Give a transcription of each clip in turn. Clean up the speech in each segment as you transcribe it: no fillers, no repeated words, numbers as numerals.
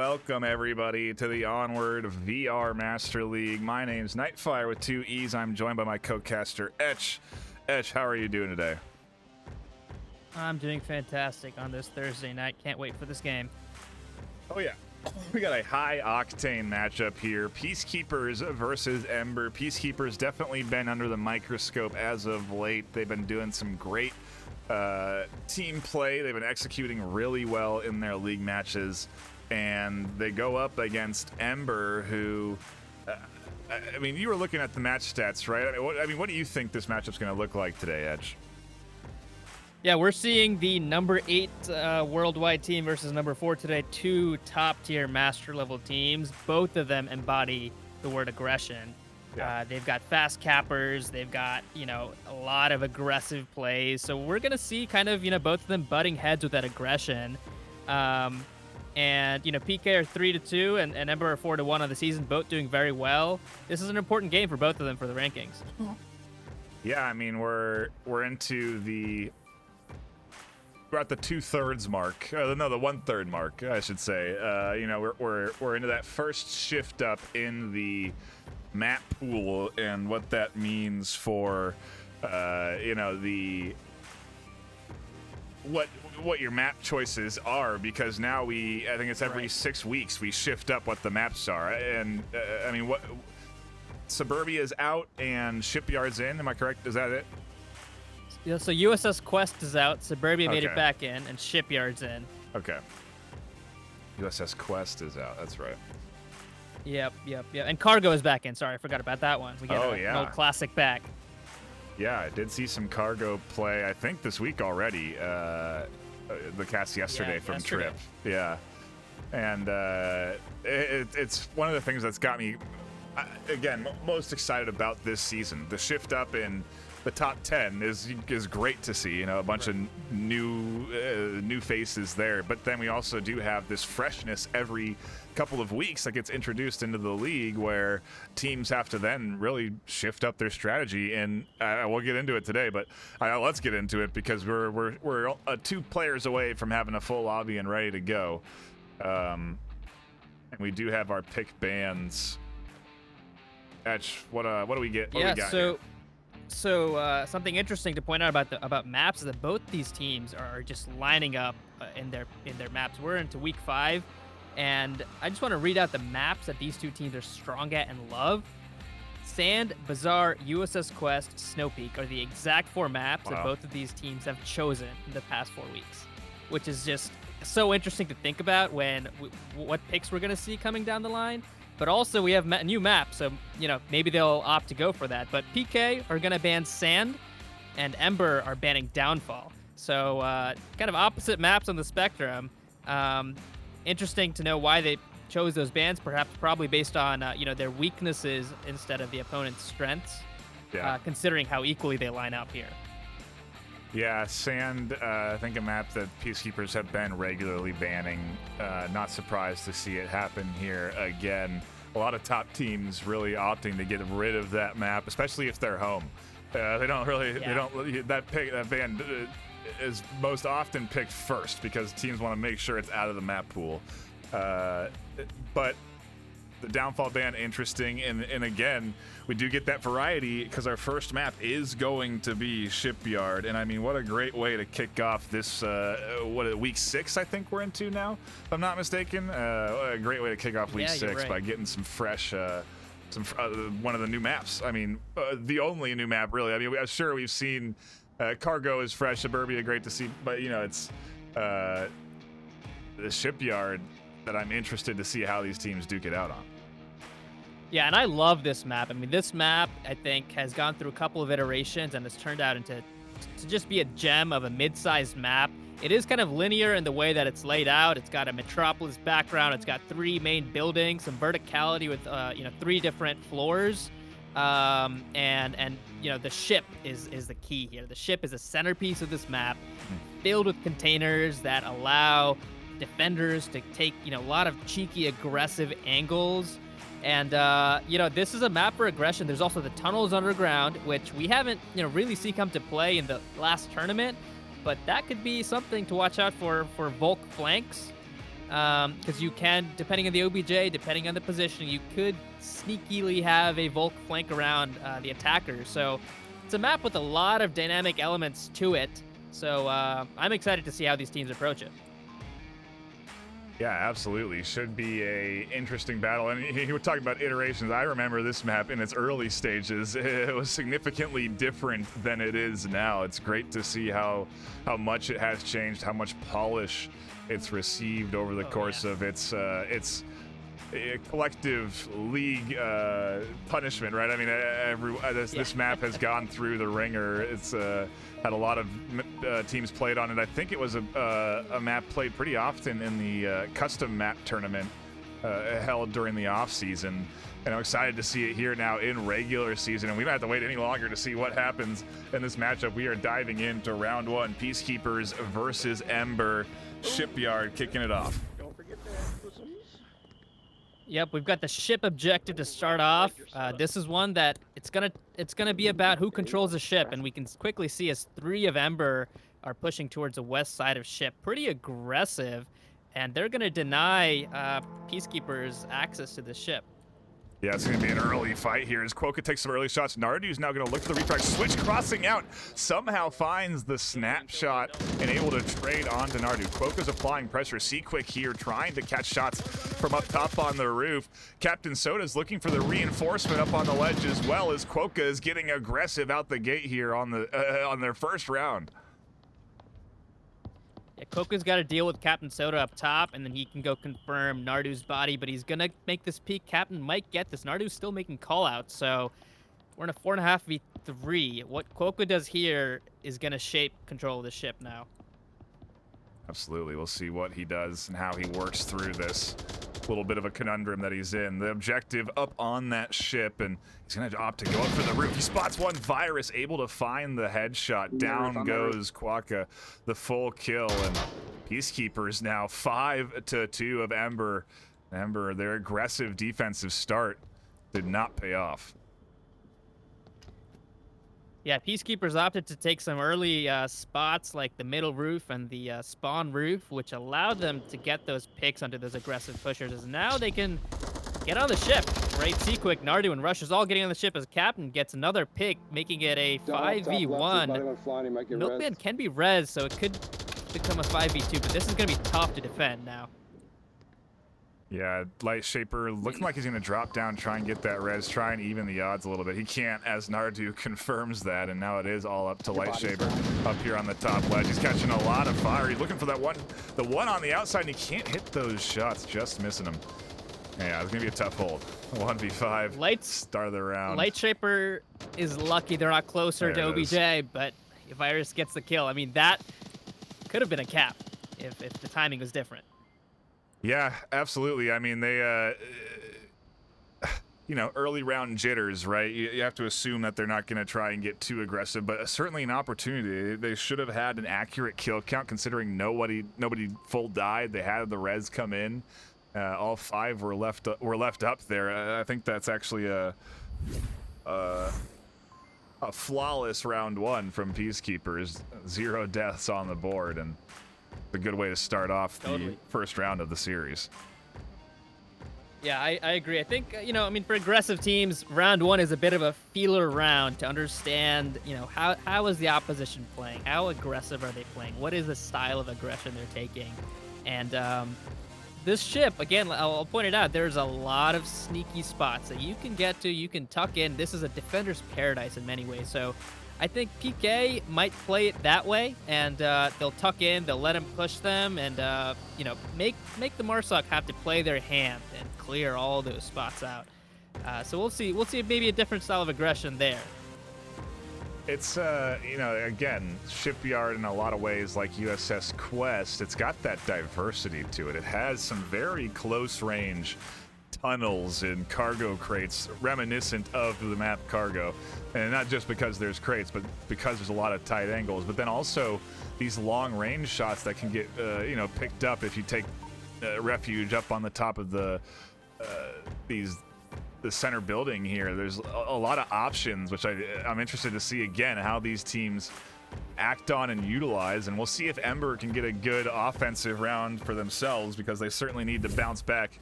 Welcome, everybody, to the Onward VR Master League. My name's NightFiree with 2 E's. I'm joined by my co-caster, Etch. Etch, how are you doing today? I'm doing fantastic on this Thursday night. Can't wait for this game. Oh, yeah. We got a high-octane matchup here. Peacekeepers versus Ember. Peacekeepers definitely been under the microscope as of late. They've been doing some great team play. They've been executing really well in their league matches. And they go up against Ember, who... I mean, you were looking at the match stats, right? I mean, what do you think this matchup's going to look like today, Edge? Yeah, we're seeing the number 8 worldwide team versus number 4 today. 2 top-tier master-level teams. Both of them embody the word aggression. Yeah. They've got fast cappers. They've got, a lot of aggressive plays. So we're going to see kind of, both of them butting heads with that aggression. And, PK are 3-2 and Ember are 4-1 on the season, both doing very well. This is an important game for both of them for the rankings. Yeah, I mean, we're into the... We're at the 2/3 mark. No, the 1/3 mark, I should say. We're into that first shift up in the map pool and what that means for, what your map choices are, because now I think it's every 6 weeks we shift up what the maps are. And I mean, what Suburbia's out and Shipyard's in. Am I correct? Is that it? Yeah, so USS Quest is out, Suburbia made it back in, and Shipyard's in. Okay. USS Quest is out, that's right. Yep. And Cargo is back in. Sorry, I forgot about that one. We get an old classic back. Yeah, I did see some Cargo play, I think this week already, the cast yesterday from Trip. Yeah. And it's one of the things that's got me, again, most excited about this season. The shift up in the top 10 is great to see, a bunch of new faces there. But then we also do have this freshness every couple of weeks that gets introduced into the league, where teams have to then really shift up their strategy. And we'll get into it today, but let's get into it, because we're 2 players away from having a full lobby and ready to go. And we do have our pick bans. Etch, what do we get? What do we got here? So something interesting to point out about maps is that both these teams are just lining up in their maps. We're into week 5, and I just want to read out the maps that these 2 teams are strong at and love. Sand, Bazaar, USS Quest, Snowpeak are the exact 4 maps that both of these teams have chosen in the past 4 weeks, which is just so interesting to think about what picks we're going to see coming down the line. But also, we have a new map, so, maybe they'll opt to go for that. But PK are going to ban Sand, and Ember are banning Downfall. So, kind of opposite maps on the spectrum. Interesting to know why they chose those bans, probably based on, their weaknesses instead of the opponent's strengths, considering how equally they line up here. Yeah, Sand, I think a map that Peacekeepers have been regularly banning. Not surprised to see it happen here again. A lot of top teams really opting to get rid of that map, especially if they're home. They don't really, that ban is most often picked first, because teams want to make sure it's out of the map pool. But the Downfall ban, interesting, and again, we do get that variety, because our first map is going to be Shipyard. And I mean, what a great way to kick off this week 6 I think we're into now, if I'm not mistaken. What a great way to kick off week 6 by getting some fresh one of the new maps. I mean, the only new map, really. I mean, I'm sure we've seen Cargo is fresh, Suburbia, great to see, but it's the Shipyard that I'm interested to see how these teams duke it out on. Yeah, and I love this map. I mean, this map, I think, has gone through a couple of iterations and has turned out to just be a gem of a mid-sized map. It is kind of linear in the way that it's laid out. It's got a metropolis background. It's got 3 main buildings, some verticality with 3 different floors. And the ship is the key here. The ship is a centerpiece of this map, filled with containers that allow defenders to take, a lot of cheeky, aggressive angles. And, this is a map for aggression. There's also the tunnels underground, which we haven't, really see come to play in the last tournament. But that could be something to watch out for Volk flanks. because you can, depending on the OBJ, depending on the position, you could sneakily have a Volk flank around the attacker. So it's a map with a lot of dynamic elements to it. So I'm excited to see how these teams approach it. Yeah, absolutely. Should be a interesting battle. And you were talking about iterations. I remember this map in its early stages. It was significantly different than it is now. It's great to see how much it has changed, how much polish it's received over the course of its collective league punishment, right? I mean, this map has gone through the ringer. It's had a lot of teams played on it. I think it was a map played pretty often in the custom map tournament held during the off season. And I'm excited to see it here now in regular season. And we don't have to wait any longer to see what happens in this matchup. We are diving into round one, Peacekeepers versus Ember. Shipyard kicking it off. Don't forget that. Yep, we've got the ship objective to start off. This is one that it's gonna be about who controls the ship, and we can quickly see as 3 of Ember are pushing towards the west side of ship. Pretty aggressive, and they're gonna deny Peacekeepers access to the ship. Yeah, it's going to be an early fight here as Quokka takes some early shots. Nardu's now going to look for the retry. Switch crossing out. Somehow finds the snapshot and able to trade onto Nardu. Quokka's applying pressure. Quick here trying to catch shots from up top on the roof. Captain Soda's looking for the reinforcement up on the ledge as well as Quokka is getting aggressive out the gate here on their first round. Yeah, Quokka's got to deal with Captain Soda up top, and then he can go confirm Nardu's body, but he's going to make this peek. Captain might get this. Nardu's still making callouts, so we're in a 4.5v3. What Quokka does here is going to shape control of the ship now. Absolutely. We'll see what he does and how he works through this little bit of a conundrum that he's in. The objective up on that ship, and he's going to opt to go up for the roof. He spots one Virus, able to find the headshot. Down goes Quokka, the full kill, and Peacekeepers now 5-2 of Ember. Ember, their aggressive defensive start did not pay off. Yeah, Peacekeepers opted to take some early spots like the middle roof and the spawn roof, which allowed them to get those picks onto those aggressive pushers. As now they can get on the ship. Great Quick, Nardu, and Rush is all getting on the ship as Captain gets another pick, making it a 5v1. Milkman can be res, so it could become a 5v2, but this is going to be tough to defend now. Yeah, Light Shaper looking like he's going to drop down, try and get that res, try and even the odds a little bit. He can't, as Nardu confirms that, and now it is all up to Light Shaper up here on the top ledge. He's catching a lot of fire. He's looking for that one, the one on the outside, and he can't hit those shots, just missing them. Yeah, it's going to be a tough hold. 1v5, start of the round. Light Shaper is lucky they're not closer to OBJ, but Virus gets the kill. I mean, that could have been a cap if the timing was different. Yeah, absolutely. I mean, they, you know, early round jitters, right? You have to assume that they're not going to try and get too aggressive, but certainly an opportunity. They should have had an accurate kill count, considering nobody full died. They had the res come in. All 5 were left up there. I think that's actually a flawless round 1 from Peacekeepers. 0 deaths on the board, and a good way to start off the first round of the series. Yeah, I agree. I think, you know, I mean, for aggressive teams, round 1 is a bit of a feeler round to understand, you know, how is the opposition playing? How aggressive are they playing? What is the style of aggression they're taking? And this ship, again, I'll point it out, there's a lot of sneaky spots that you can get to, you can tuck in. This is a defender's paradise in many ways. So I think PK might play it that way, and they'll tuck in, they'll let him push them, and you know, make the Marsoc have to play their hand and clear all those spots out. So we'll see maybe a different style of aggression there. It's you know, again, Shipyard in a lot of ways like USS Quest. It's got that diversity to it. It has some very close range tunnels and cargo crates reminiscent of the map Cargo, and not just because there's crates, but because there's a lot of tight angles, but then also these long range shots that can get you know, picked up if you take refuge up on the top of the center building here. There's a lot of options, which I'm interested to see again how these teams act on and utilize, and we'll see if Ember can get a good offensive round for themselves, because they certainly need to bounce back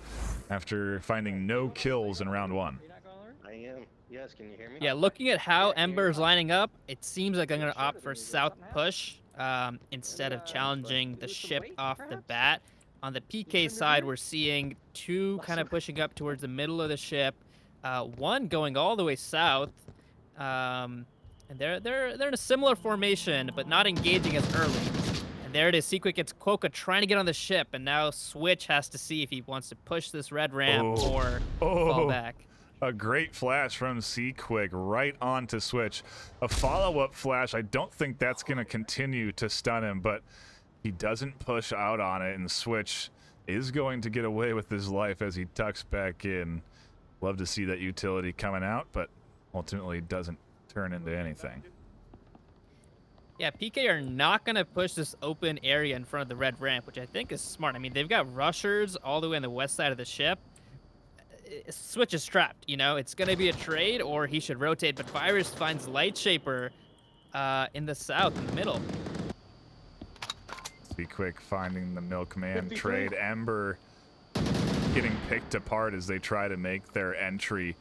after finding no kills in round 1. I am. Yes, can you hear me? Yeah, looking at how Ember's lining up, it seems like I'm going to opt for south push instead of challenging the ship off the bat. On the PK side, we're seeing 2 kind of pushing up towards the middle of the ship, 1 going all the way south. And they're in a similar formation, but not engaging as early. And there it is. Sequick gets Quokka trying to get on the ship, and now Switch has to see if he wants to push this red ramp or fall back. A great flash from Sequick right onto Switch. A follow-up flash. I don't think that's going to continue to stun him, but he doesn't push out on it, and Switch is going to get away with his life as he tucks back in. Love to see that utility coming out, but ultimately doesn't turn into anything. Yeah, PK are not going to push this open area in front of the red ramp, which I think is smart. I mean, they've got rushers all the way on the west side of the ship. Switch is trapped, you know? It's going to be a trade, or he should rotate, but Virus finds Lightshaper in the south, in the middle. Sequick finding the Milkman trade. Ember getting picked apart as they try to make their entry.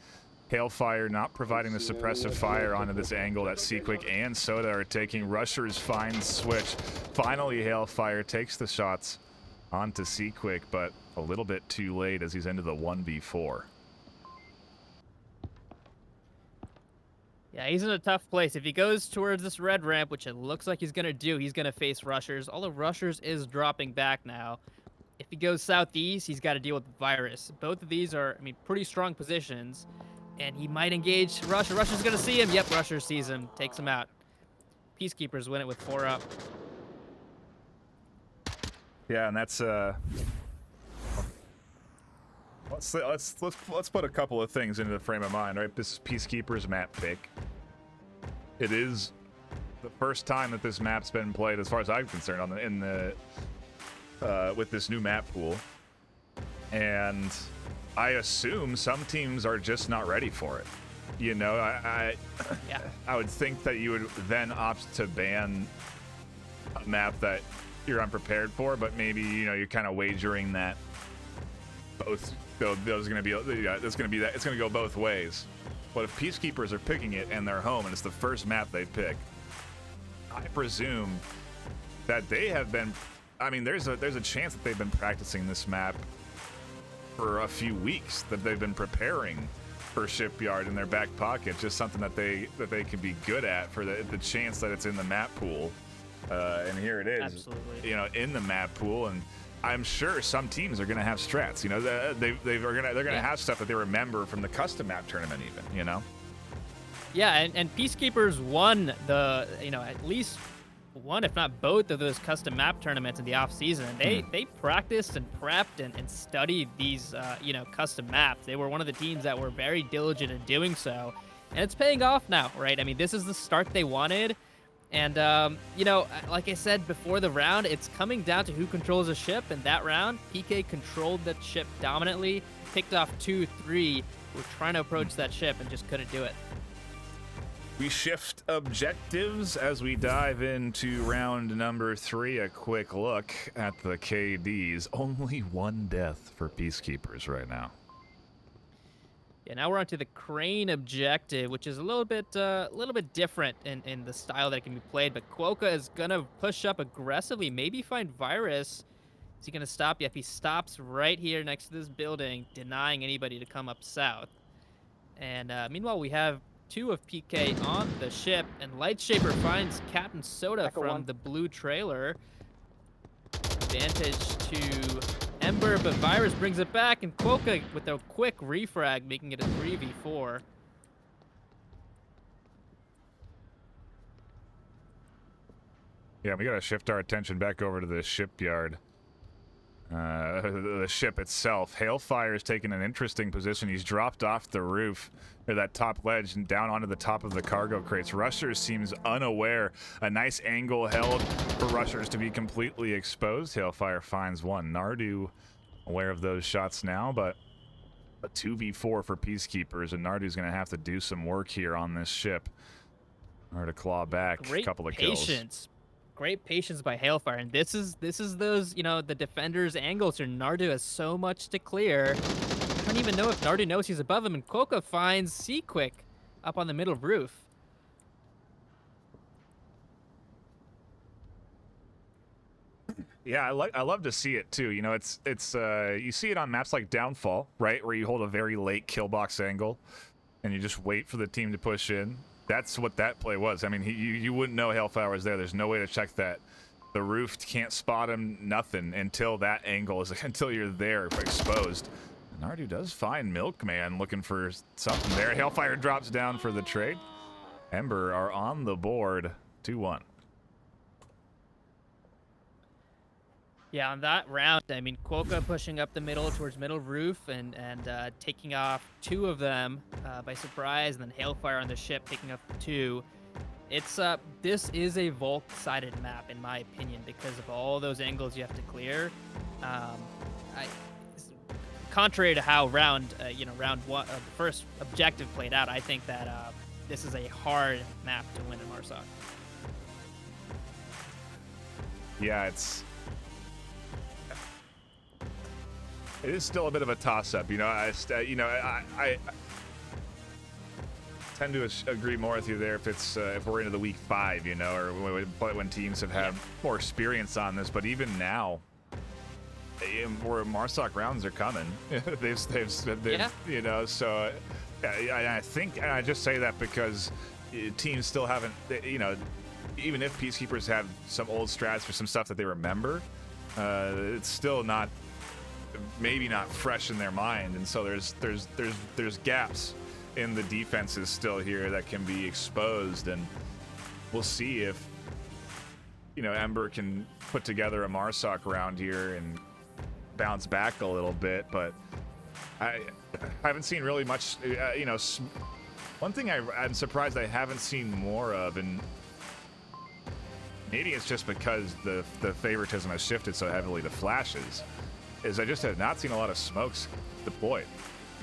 Hailfire not providing the suppressive fire onto this angle that Sequick and Soda are taking. Rushers find Switch. Finally, Hailfire takes the shots onto Sequick, but a little bit too late as he's into the 1v4. Yeah, he's in a tough place. If he goes towards this red ramp, which it looks like he's going to do, he's going to face rushers. All the rushers is dropping back now. If he goes southeast, he's got to deal with Virus. Both of these are, I mean, pretty strong positions. And he might engage Rusher. Rusher's going to see him. Yep, Rusher sees him. Takes him out. Peacekeepers win it with 4 up. Yeah, and that's let's put a couple of things into the frame of mind, right? This is Peacekeepers map pick. It is the first time that this map's been played, as far as I'm concerned, with this new map pool. And I assume some teams are just not ready for it. You know, I would think that you would then opt to ban a map that you're unprepared for, but maybe, you know, you're kind of wagering that both those are going to be, it's going to go both ways. But if Peacekeepers are picking it and they're home and it's the first map they pick, I presume that they have been, I mean, there's a chance that they've been practicing this map for a few weeks, that they've been preparing for Shipyard in their back pocket, just something that they can be good at for the chance that it's in the map pool. And here it is. Absolutely. You know, in the map pool, and I'm sure some teams are going to have strats. You know, they're going to have stuff that they remember from the custom map tournament, even. You know. Yeah, and Peacekeepers won the, you know, at least one, if not both, of those custom map tournaments in the off season. They practiced and prepped and studied these you know, custom maps. They were one of the teams that were very diligent in doing so, and it's paying off now, right? I mean, this is the start they wanted. And, you know, like I said before the round, it's coming down to who controls a ship. And that round, PK controlled that ship dominantly, picked off 2-3. We're trying to approach that ship and just couldn't do it. We shift objectives as we dive into round number 3. A quick look at the KDs. Only 1 death for Peacekeepers right now. Yeah, now we're on to the Crane objective, which is a little bit different in the style that it can be played. But Quokka is gonna push up aggressively, maybe find Virus. Is he gonna stop? Yeah, if he stops right here next to this building, denying anybody to come up south. And meanwhile, we have 2 of PK on the ship, and Lightshaper finds Captain Soda from the blue trailer. Advantage to Ember, but Virus brings it back, and Quokka with a quick refrag, making it a 3v4. Yeah, we gotta shift our attention back over to the shipyard. The ship itself. Hailfire is taking an interesting position. He's dropped off the roof, or that top ledge, and down onto the top of the cargo crates. Rushers seems unaware. A nice angle held for Rushers to be completely exposed. Hailfire finds one. Nardu aware of those shots now, but a 2v4 for Peacekeepers, and Nardu's going to have to do some work here on this ship. Or to claw back a Great couple of patience. kills. Great patience by Hailfire, and this is those, the defender's angles here. Nardu has so much to clear. I don't even know if Nardu knows he's above him, and Quokka finds Seaquick up on the middle roof. Yeah, I love to see it too. It's you see it on maps like Downfall, right, where you hold a very late kill box angle, and you just wait for the team to push in. That's what that play was. I mean, you wouldn't know Hailfire was there. There's no way to check that. The roof can't spot him, nothing until that angle is until you're there exposed. Nardu does find Milkman looking for something there. Hailfire drops down for the trade. Ember are on the board, 2-1. Yeah, on that round, I mean, Quokka pushing up the middle towards middle roof and taking off 2 of them by surprise, and then Hailfire on the ship taking off 2. It's this is a Volk-sided map in my opinion because of all those angles you have to clear. Contrary to how round one, the first objective played out, I think that this is a hard map to win in Marsoc. Yeah, it is still a bit of a toss-up. I tend to agree more with you there if we're into the week 5, or when teams have had more experience on this. But even now, where Marsoc rounds are coming, they've So I think, and I just say that because teams still haven't, even if Peacekeepers have some old strats or some stuff that they remember, it's still not. Maybe not fresh in their mind, and so there's gaps in the defenses still here that can be exposed, and we'll see if Ember can put together a Marsoc round here and bounce back a little bit. But I haven't seen really much. One thing I'm surprised I haven't seen more of, and maybe it's just because the favoritism has shifted so heavily to flashes, is I just have not seen a lot of smokes deployed.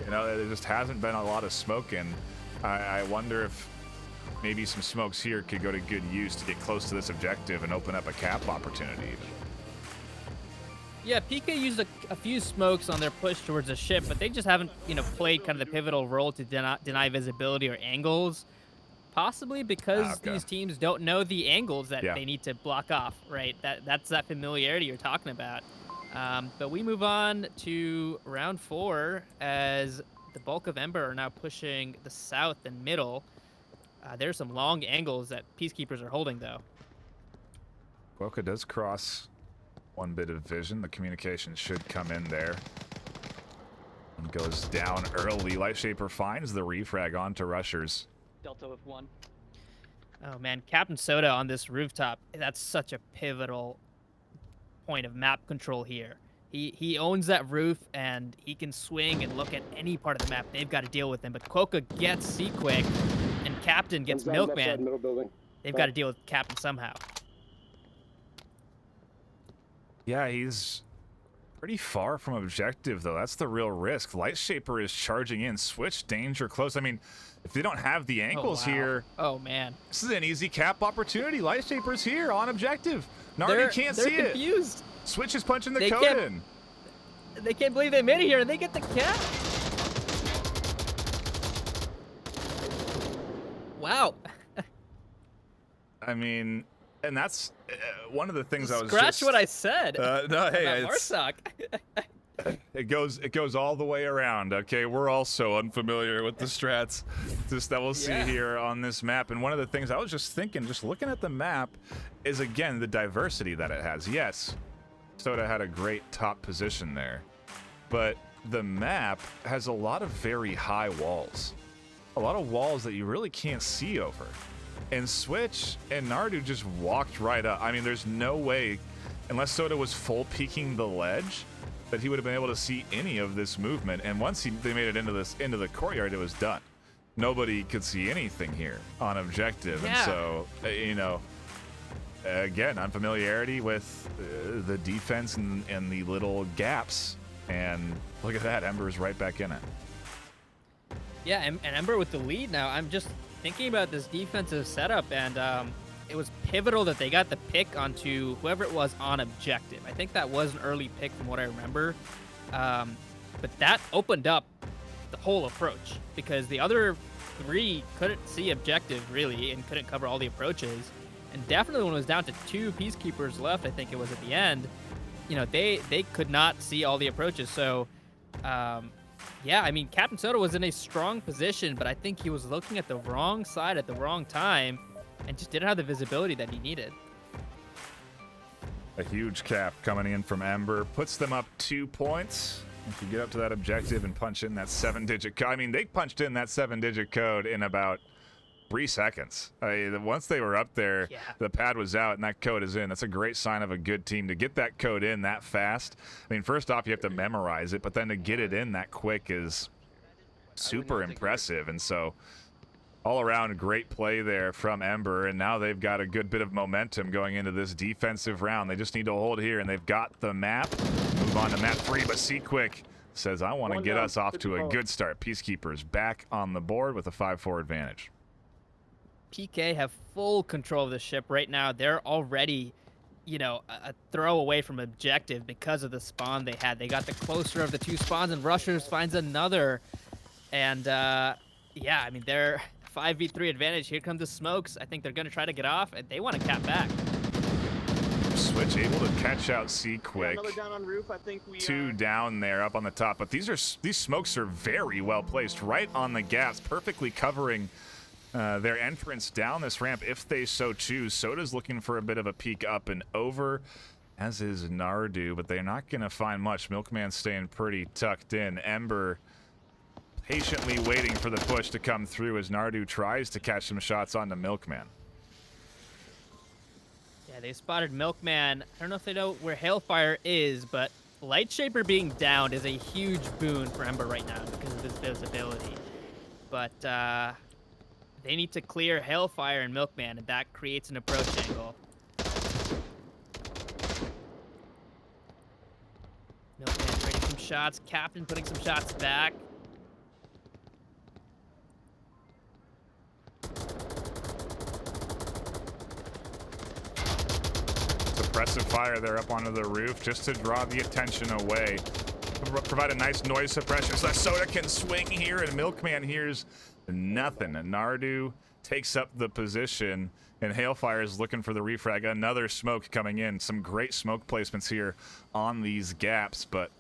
There just hasn't been a lot of smoke, and I wonder if maybe some smokes here could go to good use to get close to this objective and open up a cap opportunity even. Yeah, PK used a few smokes on their push towards the ship, but they just haven't, played kind of the pivotal role to deny visibility or angles. Possibly because these teams don't know the angles that they need to block off, right? That's that familiarity you're talking about. But we move on to round 4 as the bulk of Ember are now pushing the south and middle. There's some long angles that Peacekeepers are holding, though. Quokka does cross one bit of vision. The communication should come in there. And goes down early. Lightshaper finds the refrag onto rushers. Delta with 1. Oh, man. Captain Soda on this rooftop. That's such a pivotal point of map control here. He owns that roof, and he can swing and look at any part of the map. They've got to deal with him. But Quokka gets Seaquick, and Captain gets Milkman. They've got to deal with Captain somehow. Yeah, he's pretty far from objective, though. That's the real risk. Lightshaper is charging in. Switch, danger, close. I mean, if they don't have the angles here... Oh, man. This is an easy cap opportunity. Lightshaper's here on objective. Nardu can't see it. They're confused. Switch is punching the code in. They can't believe they made it here, and they get the cap. Wow. I mean, and that's one of the things I was Scratch what I said. No, hey, Marsoc. It goes all the way around. Okay, we're also unfamiliar with the strats that we'll see here on this map. And one of the things I was just thinking, just looking at the map, is again the diversity that it has. Yes, Soda had a great top position there, but the map has a lot of very high walls, a lot of walls that you really can't see over. And Switch and Nardu just walked right up. I mean, there's no way, unless Soda was full peeking the ledge, that he would have been able to see any of this movement. And once they made it into the courtyard, it was done. Nobody could see anything here on objective. And so, again, unfamiliarity with the defense and the little gaps. And look at that, Ember is right back in it. Yeah, and Ember with the lead now. I'm just thinking about this defensive setup, and it was pivotal that they got the pick onto whoever it was on objective. I think that was an early pick from what I remember. But that opened up the whole approach because the other 3 couldn't see objective really and couldn't cover all the approaches. And definitely when it was down to 2 Peacekeepers left, I think it was at the end, you know, they could not see all the approaches. So, yeah, I mean, Captain Soda was in a strong position, but I think he was looking at the wrong side at the wrong time and just didn't have the visibility that he needed. A huge cap coming in from Ember puts them up 2 points. If you get up to that objective and punch in that 7-digit code, I mean, they punched in that 7-digit code in about 3 seconds. Once they were up there, Yeah. the pad was out and that code is in. That's a great sign of a good team to get that code in that fast. I mean, first off, you have to memorize it, but then to get it in that quick is super impressive. And so all around great play there from Ember, and now they've got a good bit of momentum going into this defensive round. They just need to hold here, and they've got the map. Move on to map 3, but C-Quick says, I want to get us off to a good start. Peacekeepers back on the board with a 5-4 advantage. PK have full control of the ship right now. They're already, you know, a throw away from objective because of the spawn they had. They got the closer of the 2 spawns, and Rushers finds another. And, yeah, I mean, they're 5v3 advantage. Here comes the smokes. I think they're going to try to get off, and they want to cap back. Switch able to catch out C-Quick. Another down on roof. I think we 2 down there up on the top, but these smokes are very well placed right on the gaps, perfectly covering their entrance down this ramp if they so choose. Soda's looking for a bit of a peek up and over, as is Nardu, but they're not going to find much. Milkman's staying pretty tucked in. Ember patiently waiting for the push to come through as Nardu tries to catch some shots onto Milkman. Yeah, they spotted Milkman. I don't know if they know where Hailfire is, but Lightshaper being downed is a huge boon for Ember right now because of his visibility. But they need to clear Hailfire and Milkman, and that creates an approach angle. Milkman trading some shots. Captain putting some shots back. Suppressive fire there up onto the roof just to draw the attention away. Provide a nice noise suppression so that Soda can swing here, and Milkman hears nothing. And Nardu takes up the position, and Hailfire is looking for the refrag. Another smoke coming in. Some great smoke placements here on these gaps, but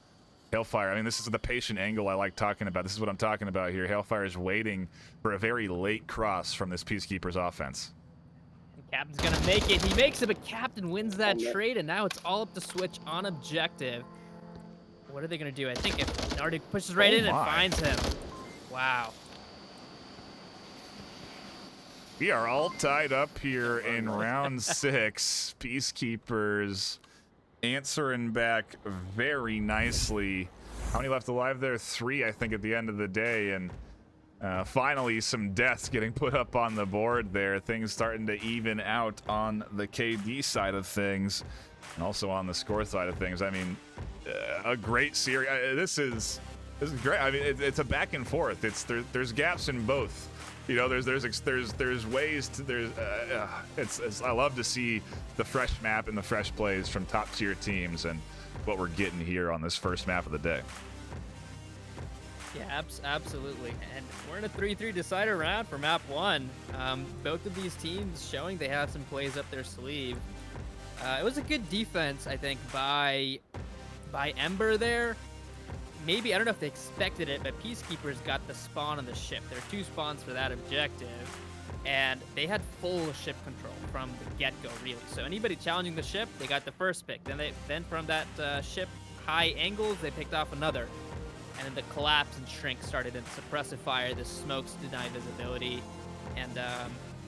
Hailfire, I mean, this is the patient angle I like talking about. This is what I'm talking about here. Hailfire is waiting for a very late cross from this Peacekeepers offense. Captain's gonna make it. He makes it, but Captain wins that trade, and now it's all up to Switch on objective. What are they gonna do? I think if Nardu pushes right in and finds him. Wow. We are all tied up here in round 6. Peacekeepers answering back very nicely. How many left alive there? 3, I think, at the end of the day, and finally some deaths getting put up on the board there. Things starting to even out on the KD side of things, and also on the score side of things. I mean, a great series. This is great. I mean, it's a back and forth. There's gaps in both. You know, there's ways to I love to see the fresh map and the fresh plays from top tier teams, and what we're getting here on this first map of the day. Yeah, absolutely. And we're in a 3-3 decider round for map 1. Both of these teams showing they have some plays up their sleeve. It was a good defense, I think, by Ember there. Maybe, I don't know if they expected it, but Peacekeepers got the spawn on the ship. There are 2 spawns for that objective, and they had full ship control from the get-go, really. So anybody challenging the ship, they got the first pick. Then from that ship high angles, they picked off another. And then the collapse and shrink started in suppressive fire. The smokes deny visibility, and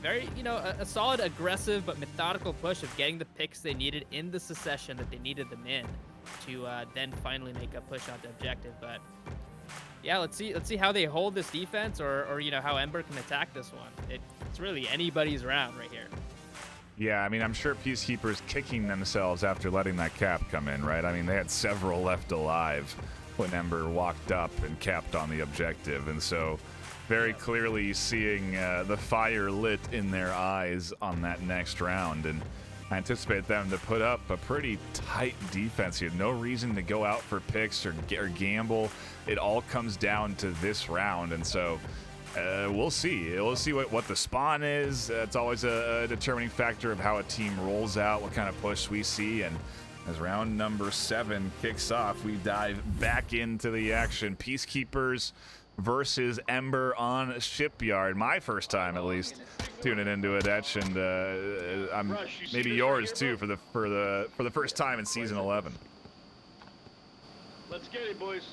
very, you know, a solid, aggressive but methodical push of getting the picks they needed in the succession that they needed them in to then finally make a push out the objective. But yeah, let's see how they hold this defense, or you know, how Ember can attack this one. It's really anybody's round right here. Yeah, I mean, I'm sure Peacekeepers kicking themselves after letting that cap come in, right? I mean, they had several left alive when Ember walked up and capped on the objective, and so very clearly seeing the fire lit in their eyes on that next round, and I anticipate them to put up a pretty tight defense here. No reason to go out for picks or gamble. It all comes down to this round, and so we'll see. We'll see what the spawn is. It's always a determining factor of how a team rolls out, what kind of push we see, and as round number 7 kicks off, we dive back into the action. Peacekeepers versus Ember on Shipyard. My first time, at least, tuning into it, Etch, and I'm maybe yours too for the first time in season 11. Let's get it, boys.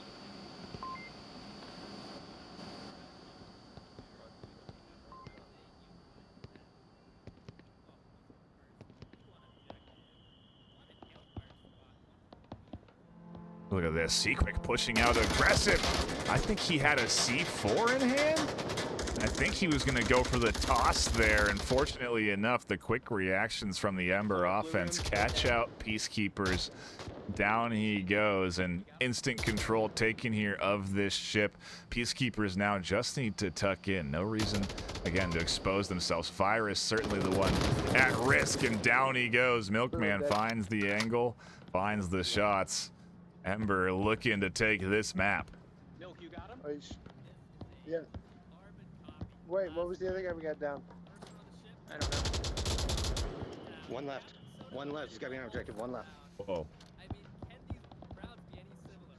Look at this. Seaquick pushing out aggressive. I think he had a C4 in hand. I think he was going to go for the toss there. And fortunately enough, the quick reactions from the Ember offense catch out Peacekeepers. Down he goes, and instant control taken here of this ship. Peacekeepers now just need to tuck in. No reason, again, to expose themselves. Fire is certainly the one at risk, and down he goes. Milkman finds the angle, finds the shots. Ember looking to take this map. Milk, you got him? Yeah. Wait, what was the other guy we got down? I don't know. One left. One left. He's got to be on objective. One left. Whoa. I mean, can these rounds be any similar?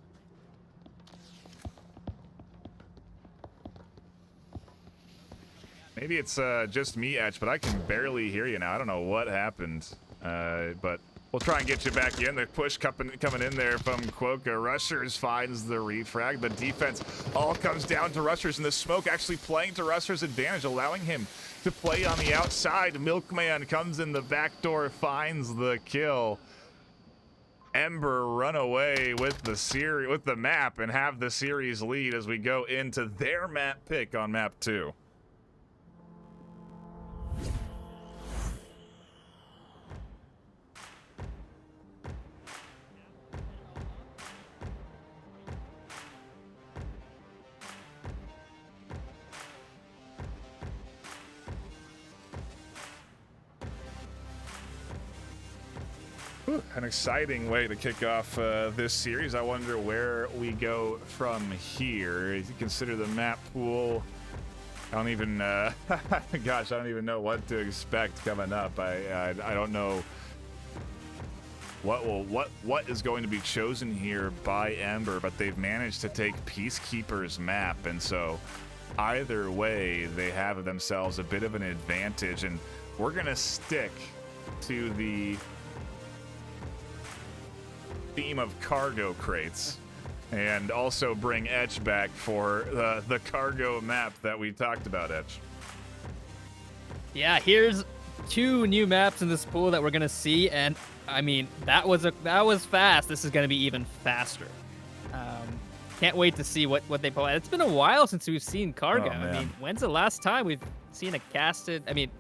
Maybe it's just me, Etch, but I can barely hear you now. I don't know what happened, but we'll try and get you back in. The push coming in there from Quokka. Rushers finds the refrag. The defense all comes down to Rushers, and the smoke actually playing to Rushers' advantage, allowing him to play on the outside. Milkman comes in the back door, finds the kill. Ember run away with the map and have the series lead as we go into their map pick on map 2. An exciting way to kick off this series. I wonder where we go from here. If you consider the map pool, I don't even, gosh, I don't even know what to expect coming up. I don't know what is going to be chosen here by Ember, but they've managed to take Peacekeepers map, and so either way, they have themselves a bit of an advantage, and we're gonna stick to the theme of cargo crates and also bring Etch back for the cargo map that we talked about, Etch. Yeah, here's 2 new maps in this pool that we're gonna see, and I mean that was fast. This is gonna be even faster. Can't wait to see what they pull out. It's been a while since we've seen cargo. Oh, I mean, when's the last time we've seen a casted? I mean,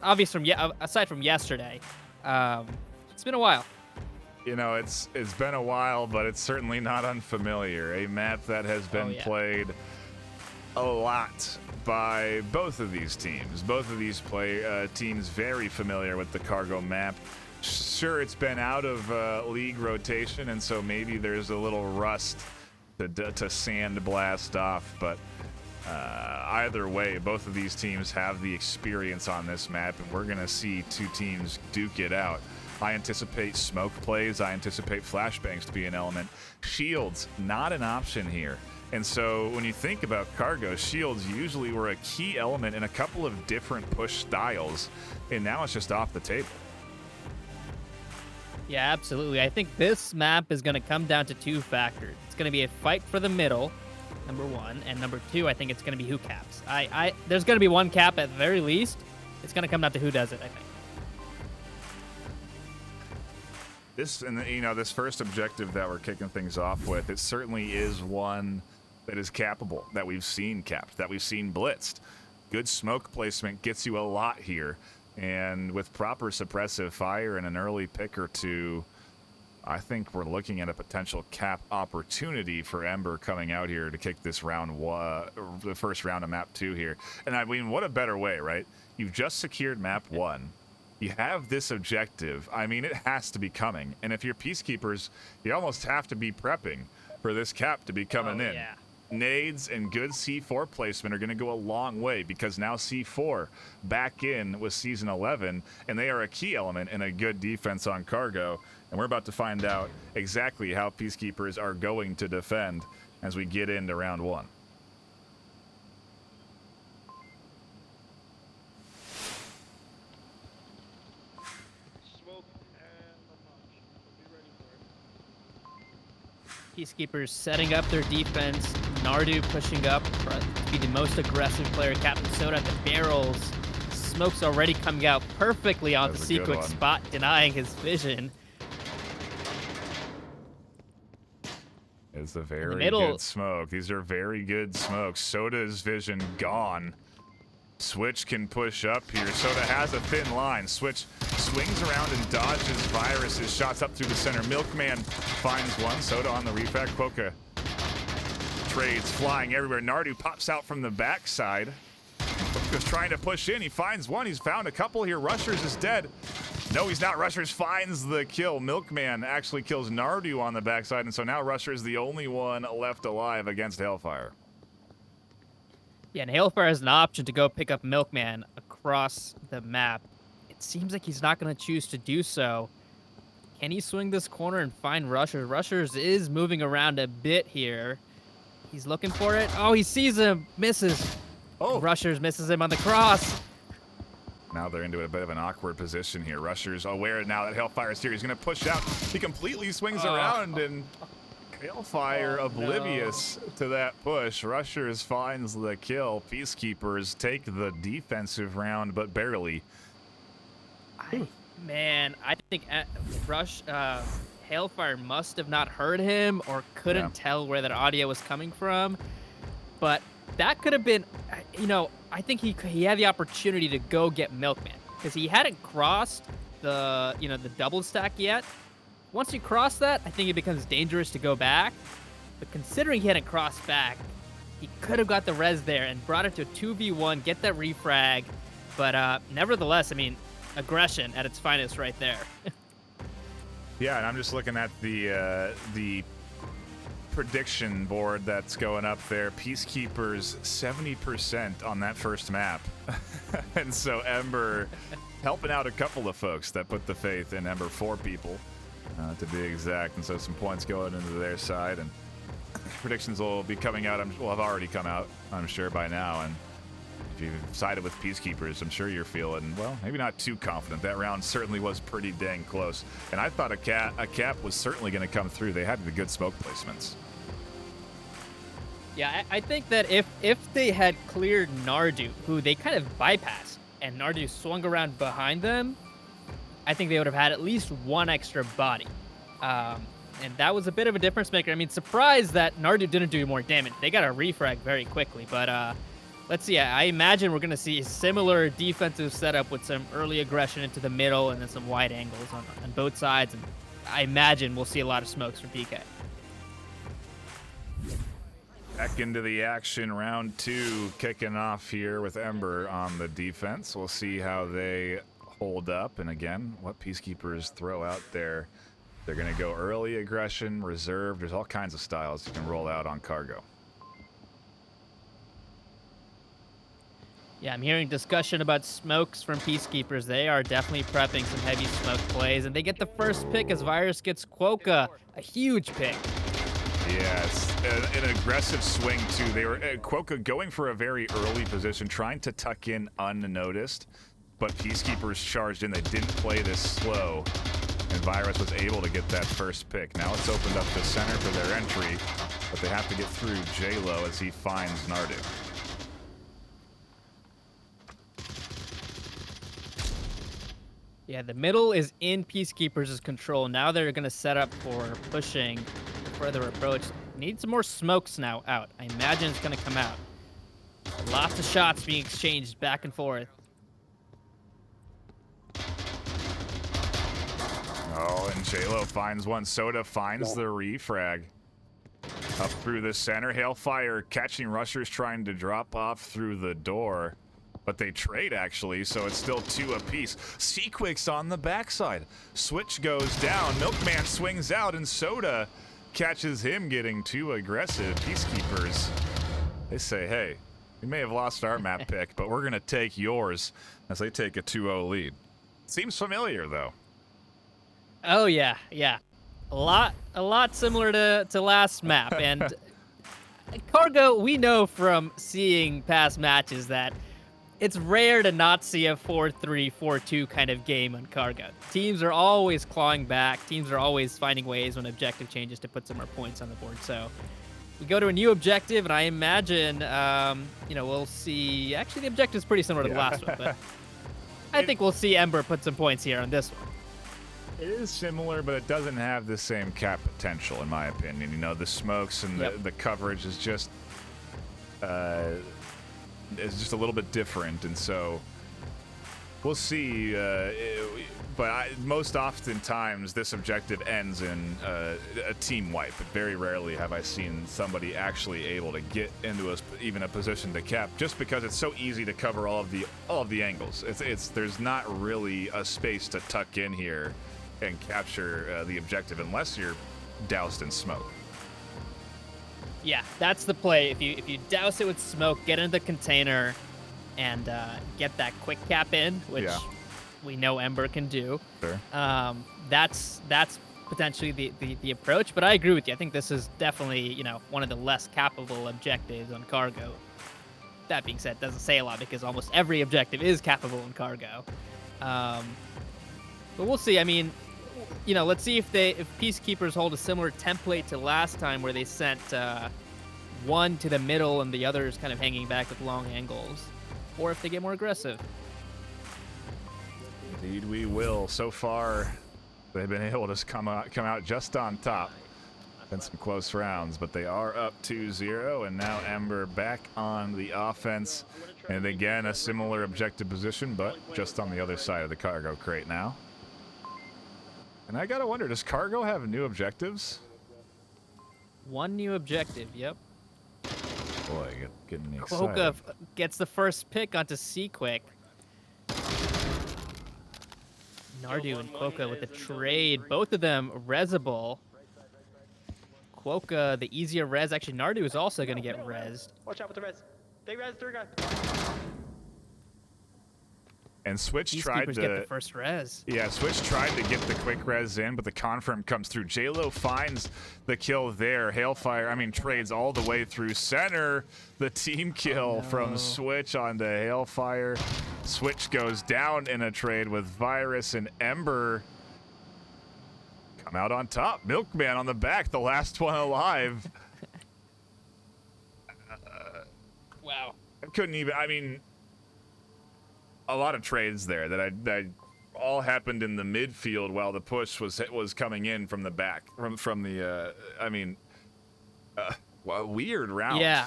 aside from yesterday, it's been a while. You know, it's been a while, but it's certainly not unfamiliar. A map that has been played a lot by both of these teams. Both of these teams very familiar with the cargo map. Sure, it's been out of league rotation, and so maybe there's a little rust to sandblast off, but either way, both of these teams have the experience on this map, and we're going to see 2 teams duke it out. I anticipate smoke plays. I anticipate flashbangs to be an element. Shields, not an option here. And so when you think about cargo, shields usually were a key element in a couple of different push styles, and now it's just off the table. Yeah, absolutely. I think this map is going to come down to 2 factors. It's going to be a fight for the middle, number 1, and number 2, I think it's going to be who caps. There's going to be 1 cap at the very least. It's going to come down to who does it, I think. This first objective that we're kicking things off with, it certainly is one that is cappable, that we've seen capped, that we've seen blitzed. Good smoke placement gets you a lot here, and with proper suppressive fire and an early pick or 2, I think we're looking at a potential cap opportunity for Ember coming out here to kick this round the first round of map 2 here. And I mean, what a better way, right? You've just secured map 1. You have this objective. I mean, it has to be coming. And if you're Peacekeepers, you almost have to be prepping for this cap to be coming in. Yeah. Nades and good C4 placement are going to go a long way, because now C4 back in with Season 11, and they are a key element in a good defense on cargo. And we're about to find out exactly how Peacekeepers are going to defend as we get into round 1. Smoke and a punch. Be ready for it. Peacekeepers setting up their defense. Nardu pushing up to be the most aggressive player. Captain Soda at the barrels. Smoke's already coming out perfectly on the That's a good Sequick one. spot, denying his vision. It's a very middle. good smoke. These are very good smokes. Soda's vision gone. Switch can push up here. Soda has a thin line. Switch swings around and dodges Virus's shots up through the center. Milkman finds one. Soda on the refract. Quokka trades flying everywhere. Nardu pops out from the backside. Quokka's trying to push in. He finds one. He's found a couple here. Rushers is dead. No, he's not. Rushers finds the kill. Milkman actually kills Nardu on the backside, and so now Rusher is the only one left alive against Hellfire. Yeah, and Hailfire has an option to go pick up Milkman across the map. It seems like he's not going to choose to do so. Can he swing this corner and find Rushers? Rushers is moving around a bit here. He's looking for it. Oh, he sees him. Misses. Oh. Rushers misses him on the cross. Now they're into a bit of an awkward position here. Rusher's aware now that Hellfire's here. He's going to push out. He completely swings around, and Hellfire oblivious to that push. Rushers finds the kill. Peacekeepers take the defensive round, but barely. Man, I think Hailfire must have not heard him or couldn't tell where that audio was coming from. But that could have been, I think he had the opportunity to go get Milkman, because he hadn't crossed the double stack yet. Once you cross that, I think it becomes dangerous to go back. But considering he hadn't crossed back, he could have got the res there and brought it to a 2v1, get that refrag. But nevertheless, I mean, aggression at its finest right there. Yeah, and I'm just looking at the prediction board that's going up there. Peacekeepers 70% on that first map. And so Ember helping out a couple of folks that put the faith in Ember, 4 people to be exact, and so some points going into their side, and predictions will be coming out. Will have already come out, I'm sure, by now. And if you've sided with Peacekeepers, I'm sure you're feeling, well, maybe not too confident. That round certainly was pretty dang close, and I thought a cap was certainly going to come through. They had the good smoke placements. Yeah, I think that if they had cleared Nardu, who they kind of bypassed, and Nardu swung around behind them, I think they would have had at least one extra body. And that was a bit of a difference maker. I mean, surprised that Nardu didn't do more damage. They got a refrag very quickly, but let's see. I imagine we're going to see a similar defensive setup with some early aggression into the middle and then some wide angles on both sides. And I imagine we'll see a lot of smokes from PK. Back into the action, round 2 kicking off here with Ember on the defense. We'll see how they hold up, and again, what Peacekeepers throw out there. They're going to go early aggression, reserve. There's all kinds of styles you can roll out on cargo. Yeah, I'm hearing discussion about smokes from Peacekeepers. They are definitely prepping some heavy smoke plays, and they get the first pick as Virus gets Quokka. A huge pick. Yes, an aggressive swing too. They were Quokka going for a very early position, trying to tuck in unnoticed, but Peacekeepers charged in. They didn't play this slow, and Virus was able to get that first pick. Now it's opened up the center for their entry, but they have to get through J-Lo as he finds Nardu. Yeah, the middle is in Peacekeepers' control. Now they're going to set up for pushing further approach. Need some more smokes now out. I imagine it's going to come out. Lots of shots being exchanged back and forth. Oh, and JLo finds one. Soda finds the refrag. Up through the center. Hailfire catching rushers trying to drop off through the door. But they trade, actually, so it's still 2 apiece. Sequick's on the backside. Switch goes down. Milkman swings out, and Soda catches him getting too aggressive. Peacekeepers, they say, hey, we may have lost our map pick, but we're going to take yours as they take a 2-0 lead. Seems familiar, though. Oh, yeah, yeah. A lot similar to last map. And Cargo, we know from seeing past matches that it's rare to not see a 4-3, 4-2 kind of game on Cargo. Teams are always clawing back. Teams are always finding ways when objective changes to put some more points on the board. So we go to a new objective, and I imagine, we'll see. Actually, the objective is pretty similar to the last one, but I think we'll see Ember put some points here on this one. It is similar, but it doesn't have the same cap potential, in my opinion. You know, the smokes and the coverage is just a little bit different, and so we'll see. Most oftentimes, this objective ends in a team wipe. Very rarely have I seen somebody actually able to get into even a position to cap, just because it's so easy to cover all of the angles. There's not really a space to tuck in here and capture the objective unless you're doused in smoke. Yeah, that's the play. If you douse it with smoke, get into the container, and get that quick cap in, which we know Ember can do. Sure. That's potentially the approach. But I agree with you. I think this is definitely one of the less capable objectives on Cargo. That being said, it doesn't say a lot because almost every objective is capable in Cargo. But we'll see. I mean, let's see if Peacekeepers hold a similar template to last time, where they sent one to the middle and the others kind of hanging back with long angles, or if they get more aggressive. Indeed, we will. So far, they've been able to come out just on top. Been some close rounds, but they are up 2-0, and now Ember back on the offense. And again, a similar objective position, but just on the other side of the cargo crate now. And I gotta wonder, does Cargo have new objectives? One new objective, yep. Boy, getting me excited. Quokka gets the first pick onto Sequick. Nardu and Quokka with the trade. Both of them resable. Quokka, the easier res. Actually, Nardu is also going to get resed. Watch out with the res. They res, third guy. And Switch tried to get the first res. Yeah, Switch tried to get the quick res in, but the confirm comes through. JLo finds the kill there. Hailfire, trades all the way through center. The team kill from Switch onto Hailfire. Switch goes down in a trade with Virus, and Ember come out on top. Milkman on the back, the last one alive. Wow. I couldn't even, a lot of trades there that all happened in the midfield while the push was coming in from the back, from the weird round. Yeah.